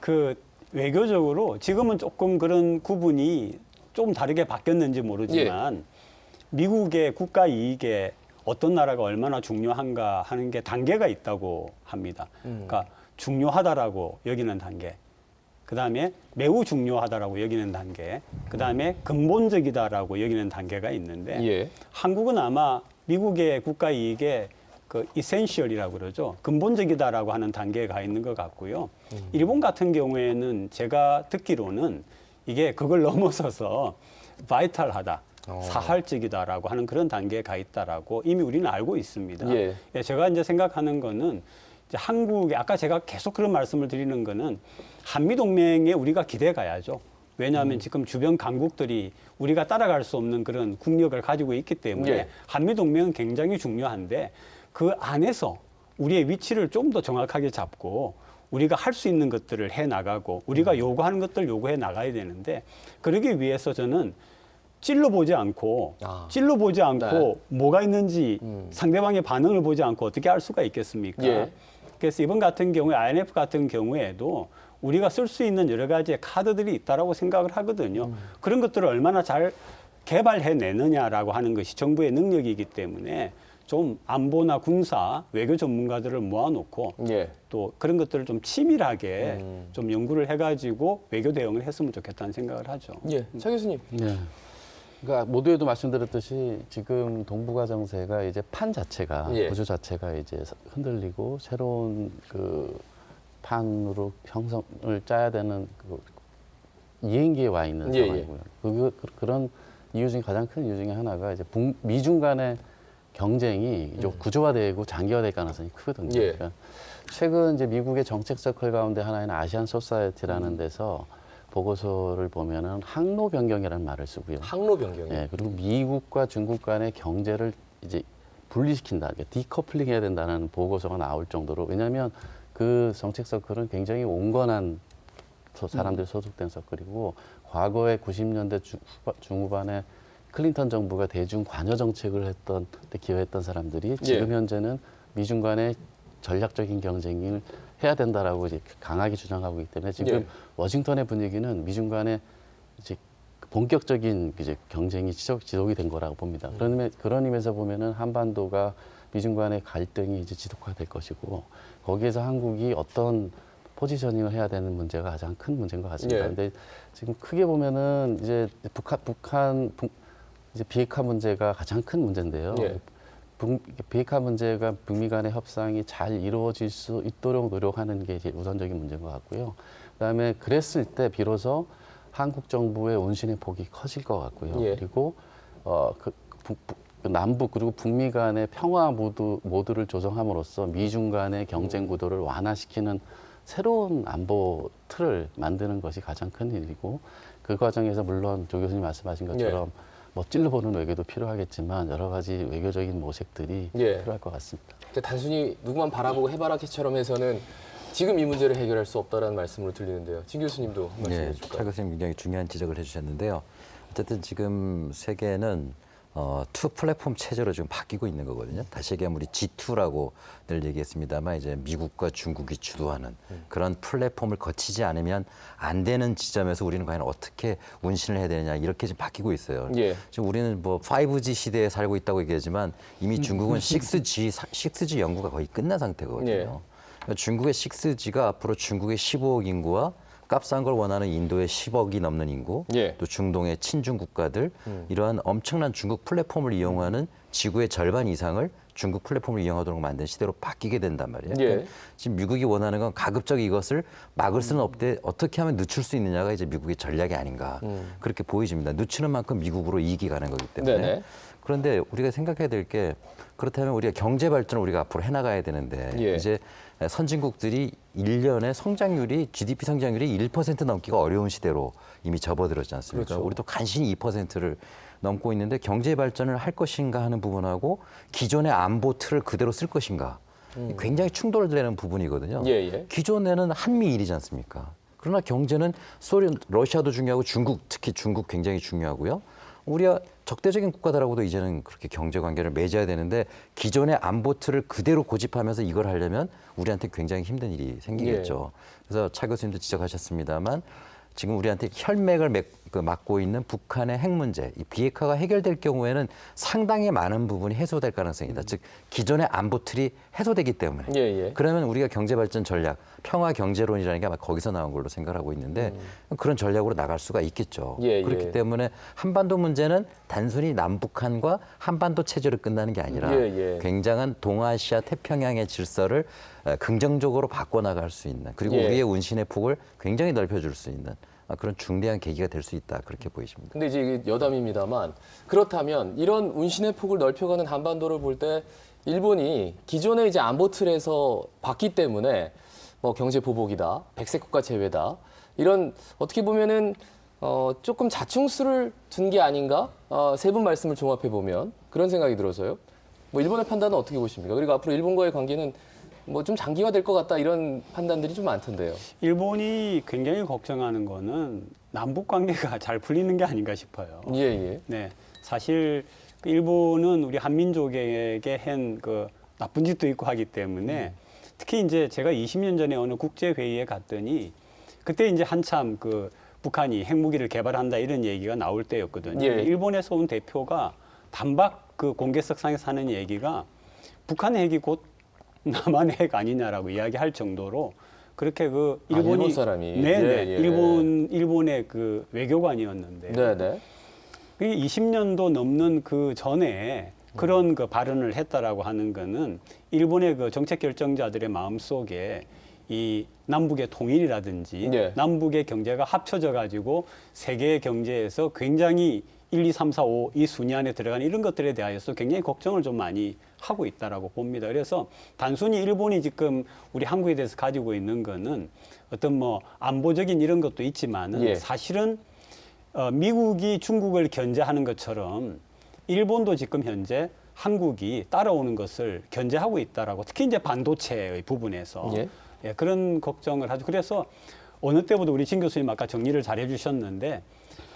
그 외교적으로 지금은 조금 그런 구분이 좀 다르게 바뀌었는지 모르지만 미국의 국가 이익에 어떤 나라가 얼마나 중요한가 하는 게 단계가 있다고 합니다. 그러니까 중요하다라고 여기는 단계. 그다음에 매우 중요하다라고 여기는 단계, 그다음에 근본적이다라고 여기는 단계가 있는데 한국은 아마 미국의 국가 이익에 그 이센셜이라고 그러죠. 근본적이다라고 하는 단계에 가 있는 것 같고요. 일본 같은 경우에는 제가 듣기로는 이게 그걸 넘어서서 바이탈하다, 사활적이다라고 하는 그런 단계에 가 있다라고 이미 우리는 알고 있습니다. 제가 이제 생각하는 거는 이제 한국에 아까 제가 계속 그런 말씀을 드리는 거는 한미동맹에 우리가 기대 가야죠. 왜냐하면 지금 주변 강국들이 우리가 따라갈 수 없는 그런 국력을 가지고 있기 때문에 한미동맹은 굉장히 중요한데 그 안에서 우리의 위치를 좀 더 정확하게 잡고 우리가 할 수 있는 것들을 해 나가고 우리가 요구하는 것들 요구해 나가야 되는데 그러기 위해서 저는 찔러보지 않고 뭐가 있는지 상대방의 반응을 보지 않고 어떻게 할 수가 있겠습니까? 그래서 이번 같은 경우에 INF 같은 경우에도 우리가 쓸 수 있는 여러 가지의 카드들이 있다라고 생각을 하거든요. 그런 것들을 얼마나 잘 개발해내느냐라고 하는 것이 정부의 능력이기 때문에 좀 안보나 군사, 외교 전문가들을 모아놓고 예. 또 그런 것들을 좀 치밀하게 좀 연구를 해가지고 외교 대응을 했으면 좋겠다는 생각을 하죠. 예. 차 교수님. 네. 그러니까 모두에도 말씀드렸듯이 지금 동북아 정세가 이제 판 자체가 예. 구조 자체가 이제 흔들리고 새로운 그 판으로 형성을 짜야 되는 그 이행기에 와 있는 예, 상황이고요. 그런 이유 중에 가장 큰 이유 중에 하나가 이제 미중 간의 경쟁이 이제 구조화되고 장기화될 가능성이 크거든요. 예. 그러니까 최근 이제 미국의 정책 서클 가운데 하나인 아시안 소사이어티라는 데서 보고서를 보면은 항로 변경이라는 말을 쓰고요. 항로 변경이. 예, 그리고 미국과 중국 간의 경제를 이제 분리시킨다, 그러니까 디커플링 해야 된다는 보고서가 나올 정도로, 왜냐하면 그 정책 서클은 굉장히 온건한 사람들이 소속된 서클이고, 과거에 90년대 중후반에 클린턴 정부가 대중 관여 정책을 했던 때 기여했던 사람들이 지금 예. 현재는 미중 간의 전략적인 경쟁을 해야 된다라고 이제 강하게 주장하고 있기 때문에 지금 예. 워싱턴의 분위기는 미중 간의 이제 본격적인 이제 경쟁이 지속이 된 거라고 봅니다. 그런 의미에서 보면은 한반도가 미중 간의 갈등이 이제 지속화될 것이고, 거기에서 한국이 어떤 포지셔닝을 해야 되는 문제가 가장 큰 문제인 것 같습니다. 예. 근데 지금 크게 보면은 이제 이제 비핵화 문제가 가장 큰 문제인데요. 예. 비핵화 문제가 북미 간의 협상이 잘 이루어질 수 있도록 노력하는 게 이제 우선적인 문제인 것 같고요. 그다음에 그랬을 때 비로소 한국 정부의 운신의 폭이 커질 것 같고요. 예. 그리고 남북 그리고 북미 간의 평화 모드를 조성함으로써 미중 간의 경쟁 구도를 완화시키는 새로운 안보 틀을 만드는 것이 가장 큰 일이고, 그 과정에서 물론 조 교수님 말씀하신 것처럼 뭐 찔러보는 외교도 필요하겠지만 여러 가지 외교적인 모색들이 예. 필요할 것 같습니다. 근데 단순히 누구만 바라보고 해바라기처럼 해서는 지금 이 문제를 해결할 수 없다라는 말씀으로 들리는데요. 진 교수님도 한 말씀 네, 해주실까요? 차 교수님 굉장히 중요한 지적을 해주셨는데요. 어쨌든 지금 세계는 투 플랫폼 체제로 지금 바뀌고 있는 거거든요. 다시 얘기하면 우리 G2라고 늘 얘기했습니다만, 이제 미국과 중국이 주도하는 그런 플랫폼을 거치지 않으면 안 되는 지점에서 우리는 과연 어떻게 운신을 해야 되느냐, 이렇게 지금 바뀌고 있어요. 예. 지금 우리는 뭐 5G 시대에 살고 있다고 얘기하지만 이미 중국은 6G 연구가 거의 끝난 상태거든요. 예. 그러니까 중국의 6G가 앞으로 중국의 15억 인구와 값싼 걸 원하는 인도의 10억이 넘는 인구, 예. 또 중동의 친중 국가들, 이러한 엄청난 중국 플랫폼을 이용하는 지구의 절반 이상을 중국 플랫폼을 이용하도록 만든 시대로 바뀌게 된단 말이에요. 예. 그러니까 지금 미국이 원하는 건 가급적 이것을 막을 수는 없되 어떻게 하면 늦출 수 있느냐가 이제 미국의 전략이 아닌가, 그렇게 보여집니다. 늦추는 만큼 미국으로 이익이 가는 거기 때문에. 네네. 그런데 우리가 생각해야 될 게, 그렇다면 우리가 경제 발전을 우리가 앞으로 해나가야 되는데, 예. 이제 선진국들이 1년에 성장률이, GDP 성장률이 1% 넘기가 어려운 시대로 이미 접어들었지 않습니까? 그렇죠. 우리도 간신히 2%를 넘고 있는데, 경제 발전을 할 것인가 하는 부분하고 기존의 안보 틀을 그대로 쓸 것인가, 굉장히 충돌되는 부분이거든요. 예, 예. 기존에는 한미일이지 않습니까? 그러나 경제는 소련, 러시아도 중요하고 중국, 특히 중국 굉장히 중요하고요. 우리가 적대적인 국가들하고도 이제는 그렇게 경제 관계를 맺어야 되는데, 기존의 안보 틀을 그대로 고집하면서 이걸 하려면 우리한테 굉장히 힘든 일이 생기겠죠. 그래서 차 교수님도 지적하셨습니다만, 지금 우리한테 혈맥을 막고 있는 북한의 핵 문제, 이 비핵화가 해결될 경우에는 상당히 많은 부분이 해소될 가능성이다. 즉 기존의 안보 틀이 해소되기 때문에. 예, 예. 그러면 우리가 경제 발전 전략, 평화 경제론이라는 게 아마 거기서 나온 걸로 생각하고 있는데, 그런 전략으로 나갈 수가 있겠죠. 예, 그렇기 예. 때문에 한반도 문제는 단순히 남북한과 한반도 체제로 끝나는 게 아니라 예, 예. 굉장한 동아시아 태평양의 질서를 긍정적으로 바꿔나갈 수 있는, 그리고 예. 우리의 운신의 폭을 굉장히 넓혀줄 수 있는 그런 중대한 계기가 될 수 있다, 그렇게 보이십니다. 근데 이제 이게 여담입니다만, 그렇다면 이런 운신의 폭을 넓혀가는 한반도를 볼 때 일본이 기존의 이제 안보 틀에서 봤기 때문에 뭐 경제 보복이다, 백색 국가 제외다, 이런 어떻게 보면은 조금 자충수를 둔 게 아닌가? 세 분 말씀을 종합해 보면 그런 생각이 들어서요. 뭐 일본의 판단은 어떻게 보십니까? 그리고 앞으로 일본과의 관계는 뭐 좀 장기화될 것 같다, 이런 판단들이 좀 많던데요. 일본이 굉장히 걱정하는 거는 남북 관계가 잘 풀리는 게 아닌가 싶어요. 예, 예. 네, 사실 일본은 우리 한민족에게 한 그 나쁜 짓도 있고 하기 때문에, 특히 이제 제가 20년 전에 어느 국제 회의에 갔더니 그때 이제 한참 그 북한이 핵무기를 개발한다 이런 얘기가 나올 때였거든요. 예. 일본에서 온 대표가 단박 그 공개석상에서 하는 얘기가 북한의 핵이 곧 남한의 핵 아니냐라고 이야기할 정도로 그렇게 그 일본이 일본 사람이. 네네 예, 예. 일본의 그 외교관이었는데 네네. 그게 20년도 넘는 그 전에 그런 그 발언을 했다라고 하는 거는 일본의 그 정책 결정자들의 마음 속에 이 남북의 통일이라든지 예. 남북의 경제가 합쳐져 가지고 세계의 경제에서 굉장히 1, 2, 3, 4, 5 이 순위 안에 들어가는 이런 것들에 대하여서 굉장히 걱정을 좀 많이 하고 있다라고 봅니다. 그래서 단순히 일본이 지금 우리 한국에 대해서 가지고 있는 거는 어떤 뭐 안보적인 이런 것도 있지만은 예. 사실은 미국이 중국을 견제하는 것처럼 일본도 지금 현재 한국이 따라오는 것을 견제하고 있다라고 특히 이제 반도체의 부분에서 예. 예, 그런 걱정을 하죠. 그래서 어느 때보다 우리 진 교수님 아까 정리를 잘 해주셨는데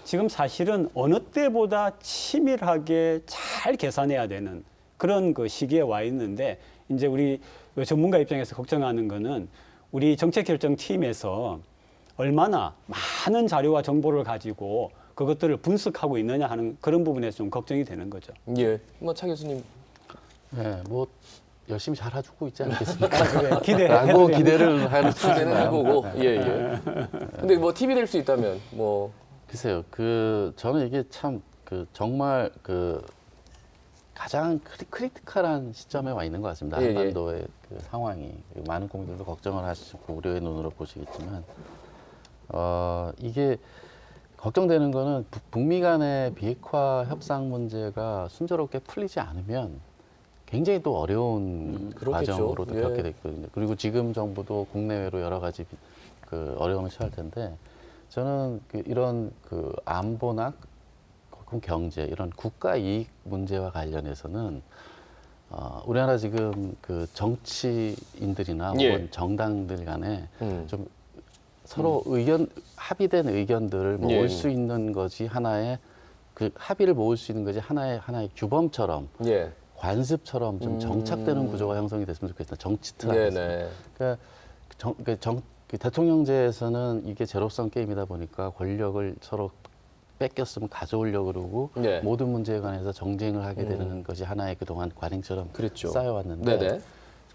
지금 사실은 어느 때보다 치밀하게 잘 계산해야 되는 그런 그 시기에 와 있는데 이제 우리 전문가 입장에서 걱정하는 거는 우리 정책결정팀에서 얼마나 많은 자료와 정보를 가지고 그것들을 분석하고 있느냐 하는 그런 부분에서 좀 걱정이 되는 거죠. 예. 뭐 차 교수님. 네, 뭐 열심히 잘 해주고 있지 않겠습니까? 기대해도 라고 되는 기대를 하는 기대는 해보고. 예, 예. 근데 뭐 팁이 될 수 있다면 뭐. 글쎄요, 저는 이게 참 정말 가장 크리티컬한 시점에 와 있는 것 같습니다. 예, 예. 한반도의 그 상황이 많은 국민들도 걱정을 하시고 우려의 눈으로 보시겠지만 이게 걱정되는 거는 북미 간의 비핵화 협상 문제가 순조롭게 풀리지 않으면 굉장히 또 어려운 그렇겠죠. 과정으로도 예. 겪게 됐거든요. 그리고 지금 정부도 국내외로 여러 가지 그 어려움을 처할 텐데 저는 이런 안보나 혹은 경제 이런 국가 이익 문제와 관련해서는 우리나라 지금 그 정치인들이나 예. 혹은 정당들 간에 음. 좀 서로 합의된 의견들을 모을 예. 수 있는 것이 하나의 합의를 모을 수 있는 것이 하나의 규범처럼 예. 관습처럼 좀 정착되는 구조가 형성이 됐으면 좋겠다. 정치 틀 안에서. 네네. 그러니까 대통령제에서는 이게 제로섬 게임이다 보니까 권력을 서로 뺏겼으면 가져오려고 그러고 네. 모든 문제에 관해서 정쟁을 하게 되는 것이 하나의 그동안 관행처럼 그랬죠. 쌓여왔는데 네네.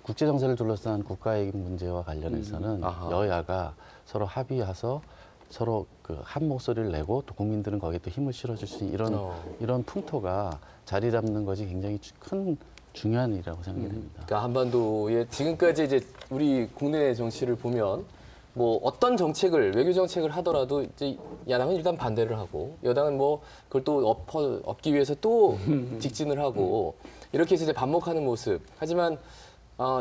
국제 정세를 둘러싼 국가의 문제와 관련해서는 아하. 여야가 서로 합의해서 서로 한 목소리를 내고 또 국민들은 거기에 또 힘을 실어줄 수 있는 이런 풍토가 자리 잡는 것이 굉장히 큰 중요한 일이라고 생각이 됩니다. 그러니까 한반도에 지금까지 이제 우리 국내 정치를 보면 뭐 어떤 정책을 외교 정책을 하더라도 이제 야당은 일단 반대를 하고 여당은 뭐 그걸 또 엎기 위해서 또 직진을 하고 이렇게 해서 이제 반목하는 모습. 하지만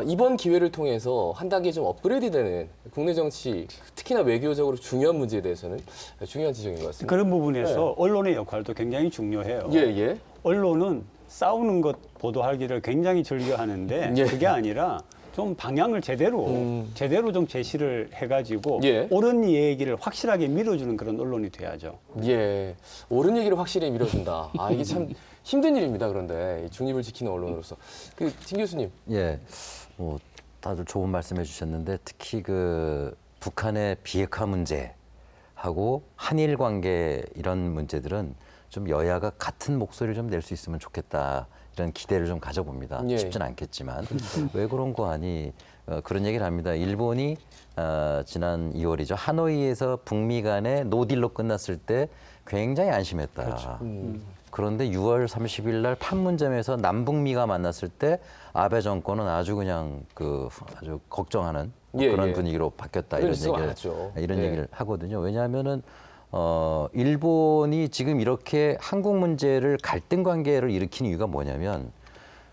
이번 기회를 통해서 한 단계 좀 업그레이드되는 국내 정치, 특히나 외교적으로 중요한 문제에 대해서는 중요한 지적인 것 같습니다. 그런 부분에서 언론의 역할도 굉장히 중요해요. 예, 예. 언론은 싸우는 것 보도하기를 굉장히 즐겨하는데 예. 그게 아니라 좀 방향을 제대로 좀 제시를 해가지고 예. 옳은 얘기를 확실하게 밀어주는 그런 언론이 돼야죠. 예, 옳은 얘기를 확실히 밀어준다. 이게 참 힘든 일입니다. 그런데 이 중립을 지키는 언론으로서 진 교수님. 예, 뭐 다들 좋은 말씀해 주셨는데 특히 북한의 비핵화 문제하고 한일 관계 이런 문제들은 좀 여야가 같은 목소리를 좀 낼 수 있으면 좋겠다. 이런 기대를 좀 가져봅니다. 예. 쉽진 않겠지만 왜 그런 거 아니 그런 얘기를 합니다. 일본이 지난 2월이죠. 하노이에서 북미 간의 노딜로 끝났을 때 굉장히 안심했다. 그렇죠. 그런데 6월 30일 날 판문점에서 남북미가 만났을 때 아베 정권은 아주 그냥 아주 걱정하는 예, 그런 예. 분위기로 바뀌었다 그런 이런 뉴스가 얘기를 많았죠. 이런 예. 얘기를 하거든요. 왜냐하면은 일본이 지금 이렇게 한국 문제를 갈등 관계를 일으킨 이유가 뭐냐면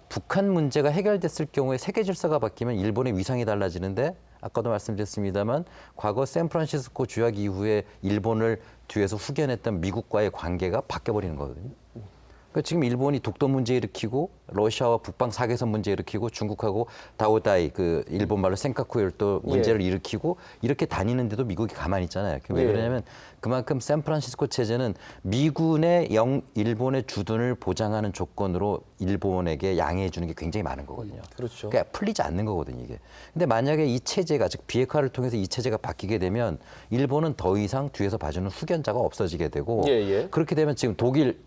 북한 문제가 해결됐을 경우에 세계 질서가 바뀌면 일본의 위상이 달라지는데 아까도 말씀드렸습니다만 과거 샌프란시스코 조약 이후에 일본을 뒤에서 후견했던 미국과의 관계가 바뀌어버리는 거거든요. 그러니까 지금 일본이 독도 문제 일으키고 러시아와 북방 사개선 문제 일으키고 중국하고 다오다이 그 일본 말로 센카쿠열도 문제를 일으키고 이렇게 다니는데도 미국이 가만히 있잖아요. 왜 그러냐면 그만큼 샌프란시스코 체제는 미군의 일본의 주둔을 보장하는 조건으로 일본에게 양해해 주는 게 굉장히 많은 거거든요. 그렇죠. 그러니까 풀리지 않는 거거든요, 이게. 근데 만약에 이 체제가 즉 비핵화를 통해서 이 체제가 바뀌게 되면 일본은 더 이상 뒤에서 봐주는 후견자가 없어지게 되고 그렇게 되면 지금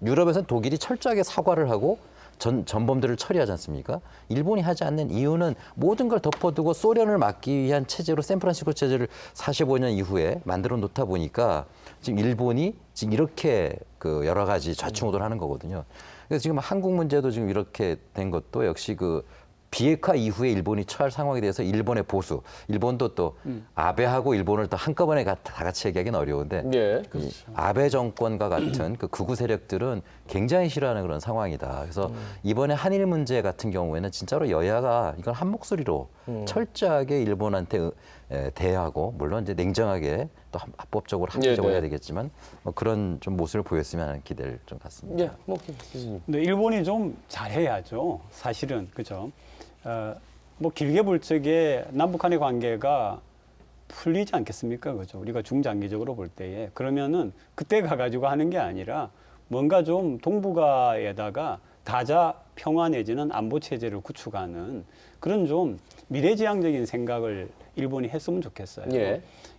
유럽에서는 독일이 철저하게 사과를 하고 전범들을 처리하지 않습니까? 일본이 하지 않는 이유는 모든 걸 덮어두고 소련을 막기 위한 체제로 샌프란시스코 체제를 45년 이후에 만들어 놓다 보니까 지금 일본이 지금 이렇게 그 여러 가지 좌충우돌하는 거거든요. 그래서 지금 한국 문제도 지금 이렇게 된 것도 역시 그 비핵화 이후에 일본이 처할 상황에 대해서 일본의 보수, 일본도 또 아베하고 일본을 또 한꺼번에 다 같이 얘기하기는 어려운데 이 아베 정권과 같은 그 극우 세력들은 굉장히 싫어하는 그런 상황이다. 그래서 이번에 한일 문제 같은 경우에는 진짜로 여야가 이걸 한 목소리로 철저하게 일본한테 대하고 물론 이제 냉정하게 또 합법적으로 합리적으로 해야 되겠지만 뭐 그런 좀 모습을 보였으면 하는 기대를 좀 갖습니다. 예, 뭐 교수님. 근데 일본이 좀 잘해야죠. 사실은 그죠. 뭐 길게 볼 적에 남북한의 관계가 풀리지 않겠습니까, 그죠? 우리가 중장기적으로 볼 때에 그러면은 그때 가가지고 하는 게 아니라 뭔가 좀 동북아에다가 다자 평화 내지는 안보 체제를 구축하는 그런 좀 미래지향적인 생각을 일본이 했으면 좋겠어요.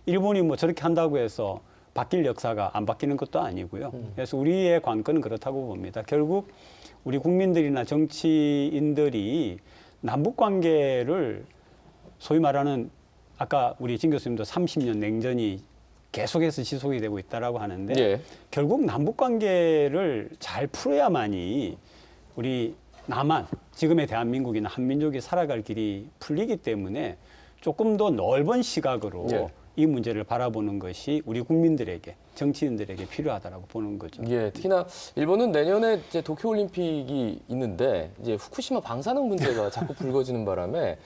일본이 뭐 저렇게 한다고 해서 바뀔 역사가 안 바뀌는 것도 아니고요. 그래서 우리의 관건은 그렇다고 봅니다. 결국 우리 국민들이나 정치인들이 남북 관계를 소위 말하는 아까 우리 진 교수님도 30년 냉전이 계속해서 지속이 되고 있다라고 하는데 결국 남북 관계를 잘 풀어야만이 우리 남한 지금의 대한민국이나 한민족이 살아갈 길이 풀리기 때문에 조금 더 넓은 시각으로 이 문제를 바라보는 것이 우리 국민들에게 정치인들에게 필요하다라고 보는 거죠. 특히나 일본은 내년에 이제 도쿄올림픽이 있는데 이제 후쿠시마 방사능 문제가 자꾸 불거지는 바람에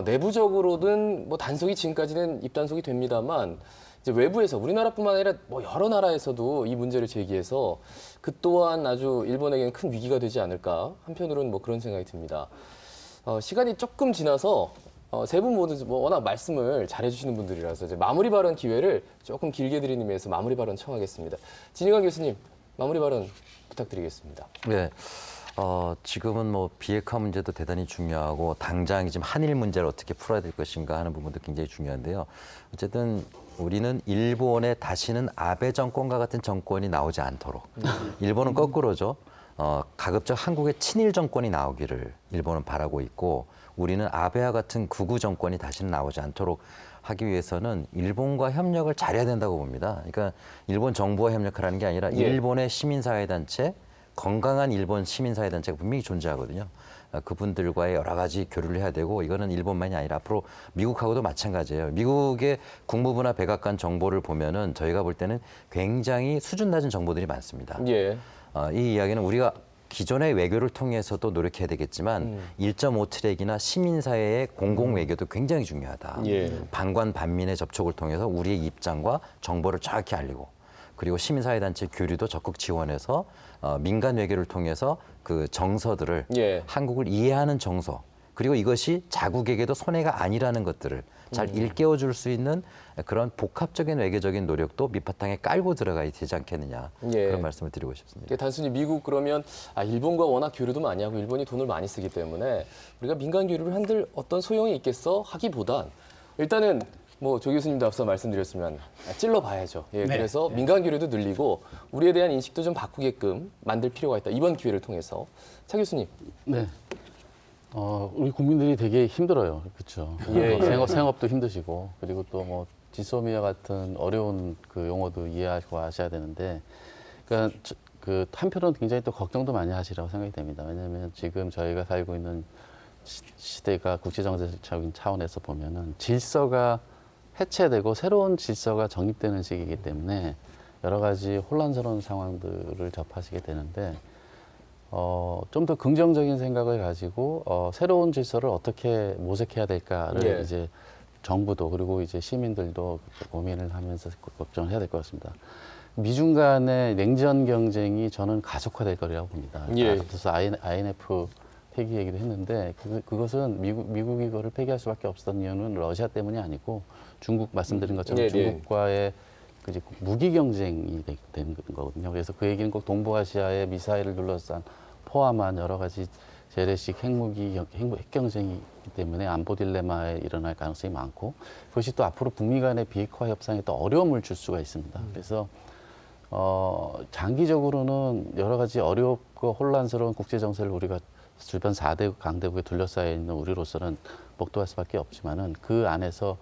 내부적으로는 뭐 단속이 지금까지는 입단속이 됩니다만 이제 외부에서 우리나라뿐만 아니라 뭐 여러 나라에서도 이 문제를 제기해서 그 또한 아주 일본에게는 큰 위기가 되지 않을까 한편으로는 뭐 그런 생각이 듭니다. 시간이 조금 지나서 세 분 모두 뭐 워낙 말씀을 잘해주시는 분들이라서 이제 마무리 발언 기회를 조금 길게 드리는 의미에서 마무리 발언 청하겠습니다. 진희관 교수님 마무리 발언 부탁드리겠습니다. 네. 지금은 뭐 비핵화 문제도 대단히 중요하고 당장 지금 한일 문제를 어떻게 풀어야 될 것인가 하는 부분도 굉장히 중요한데요. 어쨌든 우리는 일본에 다시는 아베 정권과 같은 정권이 나오지 않도록 일본은 거꾸로죠. 가급적 한국의 친일 정권이 나오기를 일본은 바라고 있고 우리는 아베와 같은 극우 정권이 다시는 나오지 않도록 하기 위해서는 일본과 협력을 잘해야 된다고 봅니다. 그러니까 일본 정부와 협력하라는 게 아니라 일본의 시민사회단체, 건강한 일본 시민사회단체가 분명히 존재하거든요. 그분들과의 여러 가지 교류를 해야 되고 이거는 일본만이 아니라 앞으로 미국하고도 마찬가지예요. 미국의 국무부나 백악관 정보를 보면은 저희가 볼 때는 굉장히 수준 낮은 정보들이 많습니다. 이 이야기는 우리가 기존의 외교를 통해서도 노력해야 되겠지만 1.5 트랙이나 시민사회의 공공 외교도 굉장히 중요하다. 반관 반민의 접촉을 통해서 우리의 입장과 정보를 정확히 알리고 그리고 시민사회단체 교류도 적극 지원해서 민간 외교를 통해서 그 정서들을 한국을 이해하는 정서 그리고 이것이 자국에게도 손해가 아니라는 것들을 잘 일깨워줄 수 있는 그런 복합적인 외교적인 노력도 밑바탕에 깔고 들어가야 되지 않겠느냐 그런 말씀을 드리고 싶습니다. 단순히 미국 그러면 일본과 워낙 교류도 많이 하고 일본이 돈을 많이 쓰기 때문에 우리가 민간 교류를 한들 어떤 소용이 있겠어 하기보단 일단은 뭐 조 교수님도 앞서 말씀드렸지만 찔러 봐야죠. 그래서 민간 교류도 늘리고 우리에 대한 인식도 좀 바꾸게끔 만들 필요가 있다. 이번 기회를 통해서. 차 교수님. 네. 우리 국민들이 되게 힘들어요. 그렇죠. 생업도 힘드시고 그리고 또 뭐 지소미아 같은 어려운 그 용어도 이해하고 하셔야 되는데 그러니까 그 한편으로는 굉장히 또 걱정도 많이 하시라고 생각이 됩니다. 왜냐하면 지금 저희가 살고 있는 시대가 국제정세적인 차원에서 보면은 질서가 해체되고 새로운 질서가 정립되는 시기이기 때문에 여러 가지 혼란스러운 상황들을 접하시게 되는데 좀 더 긍정적인 생각을 가지고 새로운 질서를 어떻게 모색해야 될까를 이제 정부도 그리고 이제 시민들도 고민을 하면서 걱정을 해야 될 것 같습니다. 미중 간의 냉전 경쟁이 저는 가속화될 거라고 봅니다. 예. 그래서 INF 폐기 얘기도 했는데 그것은 미국이 그거를 폐기할 수밖에 없었던 이유는 러시아 때문이 아니고 중국 말씀드린 것처럼 네, 중국과의 이제 무기 경쟁이 된 거거든요. 그래서 그 얘기는 꼭 동부아시아의 미사일을 둘러싼 포함한 여러 가지 재래식 핵무기 핵 경쟁이기 때문에 안보 딜레마에 일어날 가능성이 많고 그것이 또 앞으로 북미 간의 비핵화 협상에 또 어려움을 줄 수가 있습니다. 그래서 장기적으로는 여러 가지 어렵고 혼란스러운 국제 정세를 우리가 주변 4대 강대국에 둘러싸여 있는 우리로서는 목도할 수밖에 없지만은 그 안에서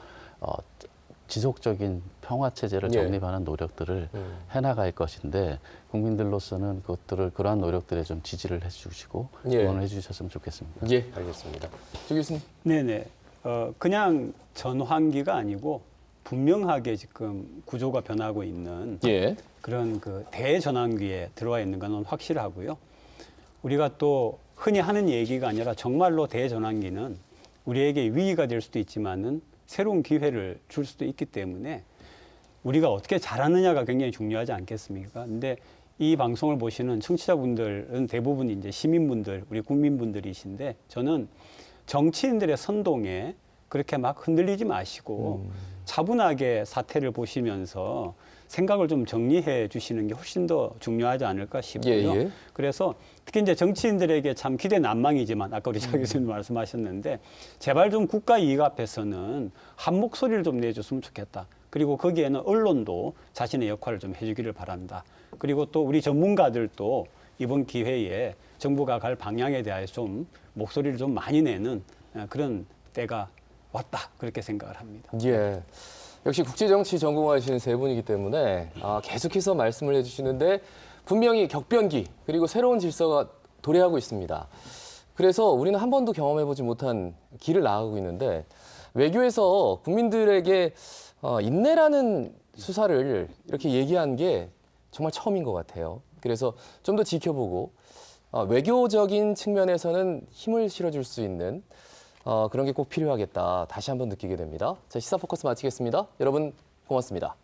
지속적인 평화 체제를 예. 정립하는 노력들을 해나갈 것인데 국민들로서는 그러한 노력들에 좀 지지를 해주시고 예. 응원을 해주셨으면 좋겠습니다. 예, 알겠습니다. 조 교수님. 네네. 그냥 전환기가 아니고 분명하게 지금 구조가 변하고 있는 예. 그런 그 대전환기에 들어와 있는 것은 확실하고요. 우리가 또 흔히 하는 얘기가 아니라 정말로 대전환기는 우리에게 위기가 될 수도 있지만은 새로운 기회를 줄 수도 있기 때문에 우리가 어떻게 잘하느냐가 굉장히 중요하지 않겠습니까? 근데 이 방송을 보시는 청취자분들은 대부분 이제 시민분들, 우리 국민분들이신데 저는 정치인들의 선동에 그렇게 막 흔들리지 마시고 차분하게 사태를 보시면서 생각을 좀 정리해 주시는 게 훨씬 더 중요하지 않을까 싶고요. 예, 예. 그래서 특히 이제 정치인들에게 참 기대 난망이지만 아까 우리 차 교수님 말씀하셨는데 제발 좀 국가 이익 앞에서는 한 목소리를 좀 내줬으면 좋겠다. 그리고 거기에는 언론도 자신의 역할을 좀 해주기를 바란다. 그리고 또 우리 전문가들도 이번 기회에 정부가 갈 방향에 대하여 좀 목소리를 좀 많이 내는 그런 때가 왔다. 그렇게 생각을 합니다. 예. 역시 국제정치 전공하시는 세 분이기 때문에 계속해서 말씀을 해주시는데 분명히 격변기 그리고 새로운 질서가 도래하고 있습니다. 그래서 우리는 한 번도 경험해보지 못한 길을 나아가고 있는데 외교에서 국민들에게 인내라는 수사를 이렇게 얘기한 게 정말 처음인 것 같아요. 그래서 좀 더 지켜보고 외교적인 측면에서는 힘을 실어줄 수 있는 그런 게 꼭 필요하겠다. 다시 한번 느끼게 됩니다. 자, 시사 포커스 마치겠습니다. 여러분 고맙습니다.